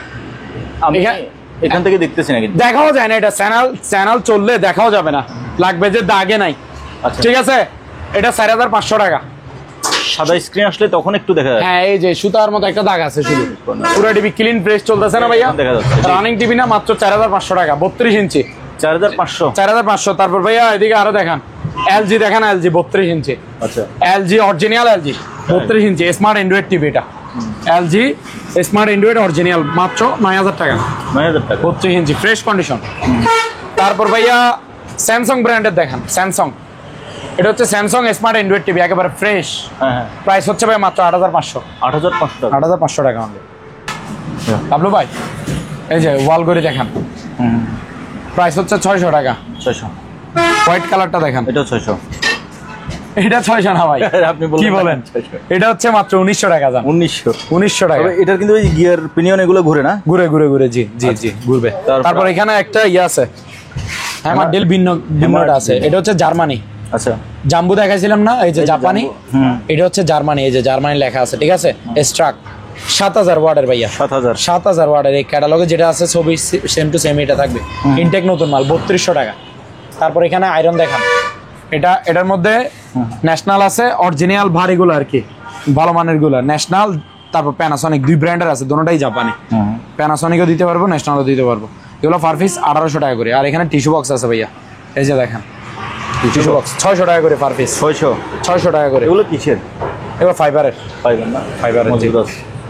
এখান থেকে দেখতেছি নাকি? দেখাও যায় না, এটা চ্যানেল চললে দেখাও যাবে না, লাগবে যে দাগে নাই। ঠিক আছে, এটা 4500 টাকা। সাদা স্ক্রিন আসলে তখন একটু দেখা যায়। হ্যাঁ, এই যে সুতার মতো একটা দাগ আছে শুধু। পুরো টিভি ক্লিন ফ্রেশ চলতেছে না ভাইয়া? দেখা যাচ্ছে। রানিং টিভি না, মাত্র 4500 টাকা, 32 ইঞ্চি। 4500। তারপর ভাইয়া এদিকে আরো দেখান, এলজি দেখান, এলজি 32 ইঞ্চি। আচ্ছা, LG original, LG 32 inch smart Android TV. এটা এলজি স্মার্ট অ্যান্ড্রয়েড অরিজিনাল, মাত্র 9000 টাকা। 32 ইঞ্চি ফ্রেশ কন্ডিশন। তারপর ভাইয়া স্যামসাং ব্র্যান্ডের দেখান, স্যামসাং। এটা হচ্ছে স্যামসাং স্মার্ট অ্যান্ড্রয়েড টিভি, একেবারে ফ্রেশ। প্রাইস হচ্ছে ভাই মাত্র 8500। 8500 টাকা অনলি। বাবলু ভাই, এই যে ওয়াল ঘড়ি দেখান, প্রাইস হচ্ছে 600 টাকা। 600। হোয়াইট কালারটা দেখান, এটা 600। এটা 600 না ভাই, আপনি কি বলেন? এটা হচ্ছে মাত্র 1900 টাকা। 1900 টাকা। এটার কিন্তু ওই গিয়ার পিনিয়ন এগুলো ঘুরে না? ঘুরে জি ঘুরবে। তারপর এখানে একটা ইয়ে আছে, আমার ডেল ভিন্নটা আছে। এটা হচ্ছে জার্মানি। আচ্ছা, জাম্বু দেখাইছিলাম না, এই যে জাপানি। এটা হচ্ছে জার্মানি, এই যে জার্মানি লেখা আছে, ঠিক আছে। স্ট্রাক 7000 ওয়াটের ভাইয়া, 7000 ওয়াটের। এই ক্যাটালগে যেটা আছে ছবি সেম টু সেম এটা থাকবে। ইনটেক নতুন মাল, 3200 টাকা। তারপর এখানে আয়রন দেখান, এটার মধ্যে ন্যাশনাল আছে, অরিজিনাল ভারীগুলো আর কি, ভালো মানের গুলো ন্যাশনাল। তারপর প্যানাসনিক, 2 ব্র্যান্ডের আছে, দুটোটাই জাপানি। প্যানাসনিকও দিতে পারবো, ন্যাশনালও দিতে পারবো। এগুলো পার পিস 1800 টাকা করে। আর এখানে টিস্যু বক্স আছে ভাইয়া, এই যে দেখেন টিস্যু বক্স 600 টাকা করে পার পিস। 600 টাকা করে। এগুলো কিসের? এগুলো ফাইবারের। ফাইবার না? ফাইবারের।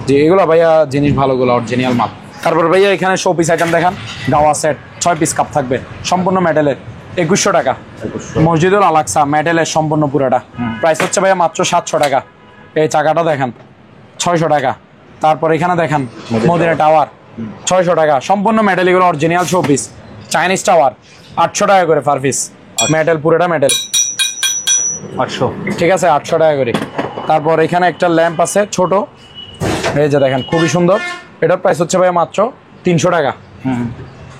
যে এগুলো ভাইয়া জিনিস ভালোগুলো অরিজিনাল মাল। তারপর ভাইয়া এখানে শো পিস আইটেম দেখান, গাওয়া সেট 6 পিস কাপ থাকবে সম্পূর্ণ মেটালের, 2100 টাকা। মসজিদুল আলাকসা মেটালের সম্পূর্ণ পুরাটা, প্রাইস হচ্ছে ভাইয়া মাত্র 700 টাকা। এই চাকাটা দেখেন 600 টাকা। তারপর এখানে দেখেন মদিনা টাওয়ার 600 টাকা সম্পূর্ণ মেটাল, এগুলো original show piece. Chinese tower 800 টাকা করে পার পিস, মেটাল পুরোটা মেটাল 800, ঠিক আছে 800 টাকা করে। তারপর এখানে একটা ল্যাম্প আছে ছোট, এই যে দেখেন খুবই সুন্দর, এটার প্রাইস হচ্ছে ভাইয়া মাত্র 300 টাকা।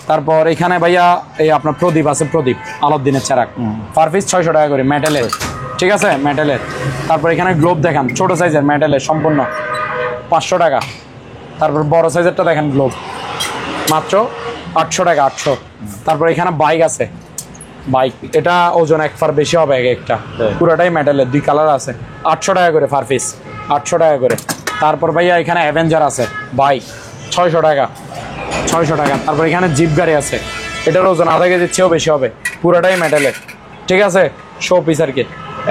তারপর এখানে ভাইয়া এই আপনার প্রদীপ আছে, প্রদীপ আলাউদ্দিনের চেরাক পার পিস 600 টাকা করে মেটালের, ঠিক আছে মেটালের। তারপর এখানে গ্লোব দেখেন ছোট সাইজের মেটালের সম্পূর্ণ 500 টাকা। তারপর বড় সাইজেরটা দেখেন গ্লোব মাত্র 800 টাকা, 800। তারপর এখানে বাইক আছে, বাইক এটা ওজন 1 ফার বেশি হবে একটা, পুরোটাই মেটালের, 2 কালার আছে, 800 টাকা করে পার পিস, 800 টাকা করে। তারপর ভাইয়া এখানে অ্যাভেঞ্জার আছে বাইক 600 টাকা, 600 টাকা। তারপর এখানে জিপ গাড়ি আছে, এটার ওজন আধা কেজির চেয়েও বেশি হবে, পুরোটাই মেটালের, ঠিক আছে শো পিস আর কি,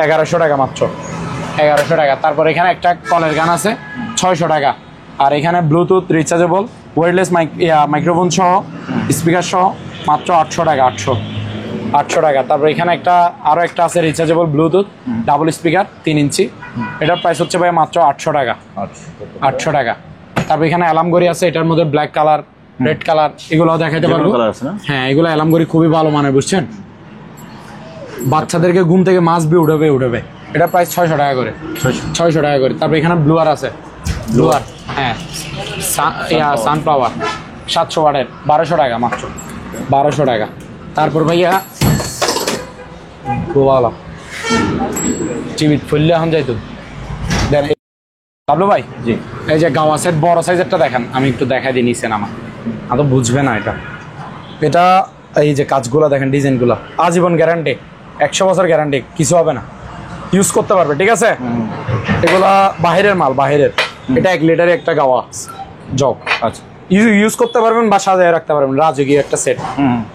1100 টাকা মাত্র, 1100 টাকা। তারপর এখানে একটা কলের গান আছে 600 টাকা। আর এখানে ব্লুটুথ রিচার্জেবল ওয়্যারলেস মাইক্রোফোন সহ স্পিকার সহ মাত্র 800 টাকা, 800 টাকা। তারপর এখানে আরো একটা আছে রিচার্জেবল ব্লুটুথ ডাবল স্পিকার 3 ইঞ্চি, এটার প্রাইস হচ্ছে ভাই মাত্র 800 টাকা, 800 টাকা। তারপর এখানে অ্যালার্ম ঘড়ি আছে, এটার মধ্যে ব্ল্যাক কালার, রেড কালার, এগুলো দেখাতে পারবো। হ্যাঁ এগুলো অ্যালার্ম ঘড়ি খুবই ভালো মানের, বুঝছেন, বাচ্চাদেরকে ঘুম থেকে মাছ বি উঠবে। এটা প্রাইস 600 টাকা করে, 600 টাকা করে। তারপর এখানে ব্লুয়ার আছে, ব্লুয়ার হ্যাঁ সানফ্লাওয়ার 700 ওয়াটের 1200 টাকা মাত্র, 1200 টাকা। তারপর ভাইয়া ভালো টিভি ফুললে এখন যাইতো দেন বাবলু ভাই, জি এই যে গাওয়া সেট বড় সাইজেরটা দেখেন, আমি একটু দেখাই দিই নিছেন, আমার তো বুঝবে না এটা। এটা এই যে কাজগুলো দেখেন, ডিজাইনগুলো আজীবন গ্যারান্টি, 100 বছর গ্যারান্টি, কিছু হবে না, ইউজ করতে পারবে, ঠিক আছে। এগুলা বাহিরের মাল, বাহিরের। এটা 1 লিটারের একটা গাওয়া জগ, আচ্ছা ইউজ করতে পারবেন বা সাজায় রাখতে পারবেন, রাজকীয় একটা সেট।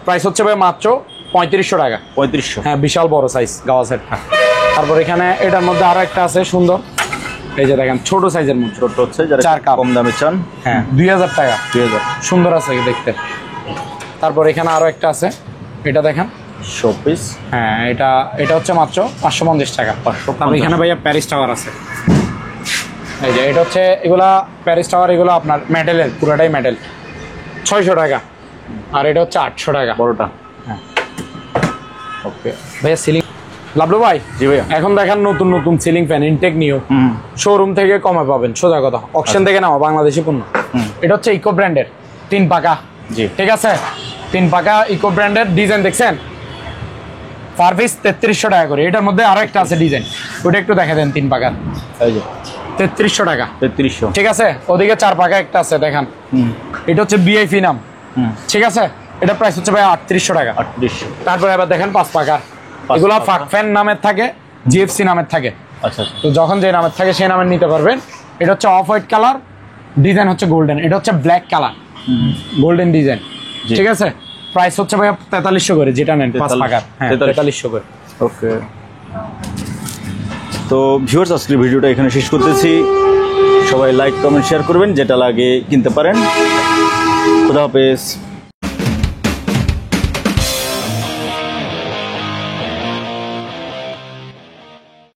প্রাইস হচ্ছে ভাই মাত্র 3500 টাকা, 3500, হ্যাঁ বিশাল বড় সাইজ গাওয়া সেটটা। তারপর এখানে এটার মধ্যে আরো একটা আছে সুন্দর, এই যে দেখেন ছোট সাইজের মধ্যে, ছোট হচ্ছে যারা 4 কাপ কম দামে চান, হ্যাঁ 2000 টাকা, 2000, সুন্দর আছে দেখতে। তারপর এখানে আরো একটা আছে, এটা দেখেন শো পিস, হ্যাঁ এটা হচ্ছে মাত্র 550 টাকা। তারপর এখানে ভাইয়া প্যারিস টাওয়ার আছে, এই যে এটা হচ্ছে এগুলা প্যারিস টাওয়ার, এগুলো আপনার মেটালের, পুরোটাই মেটাল, 600 টাকা। আর এটা হচ্ছে 800 টাকা বড়টা। হ্যাঁ ওকে ভাইয়া। সিলিং লাভলু ভাই, জি ভাইয়া, এখন দেখেন নতুন নতুন ceiling fan intact new, showroom থেকে কমে পাবেন, সোজা কথা, অকশন থেকে নাও, বাংলাদেশি পণ্য। এটা হচ্ছে ইকো ব্র্যান্ডের 3 পাকা, জি ঠিক আছে 3 পাকা ইকো ব্র্যান্ডের, ডিজাইন দেখছেন পার পিস 3300 টাকা করে। এটার মধ্যে আরো একটা আছে ডিজাইন, ওটা একটু দেখা দেন, 3 পাকার, এই যে 3300 টাকা, 3300, ঠিক আছে। ওদিকে 4 পাকা একটা আছে দেখেন, এটা হচ্ছে বিআইপি নাম, ঠিক আছে। এটা প্রাইস হচ্ছে ভাই 3800 টাকা, 3800। তারপরে এবার দেখেন 5 পাকা, এগুলো ফাক ফ্যান নামের থাকে, জিএফসি নামের থাকে, আচ্ছা আচ্ছা, তো যখন যে নামের থাকে সেই নামে নিতে পারবেন। এটা হচ্ছে অফ হোয়াইট কালার, ডিজাইন হচ্ছে গোল্ডেন, এটা হচ্ছে ব্ল্যাক কালার, গোল্ডেন ডিজাইন, ঠিক আছে। প্রাইস হচ্ছে ভাই 4300 করে, যেটা নেন 5 পাকার, হ্যাঁ 4300 করে। ওকে, তো ভিউয়ার্স আজকের ভিডিওটা এখানে শেষ করতেছি। সবাই লাইক কমেন্ট শেয়ার করবেন, যেটা লাগে কিনতে পারেন। খুদা হাফেজ।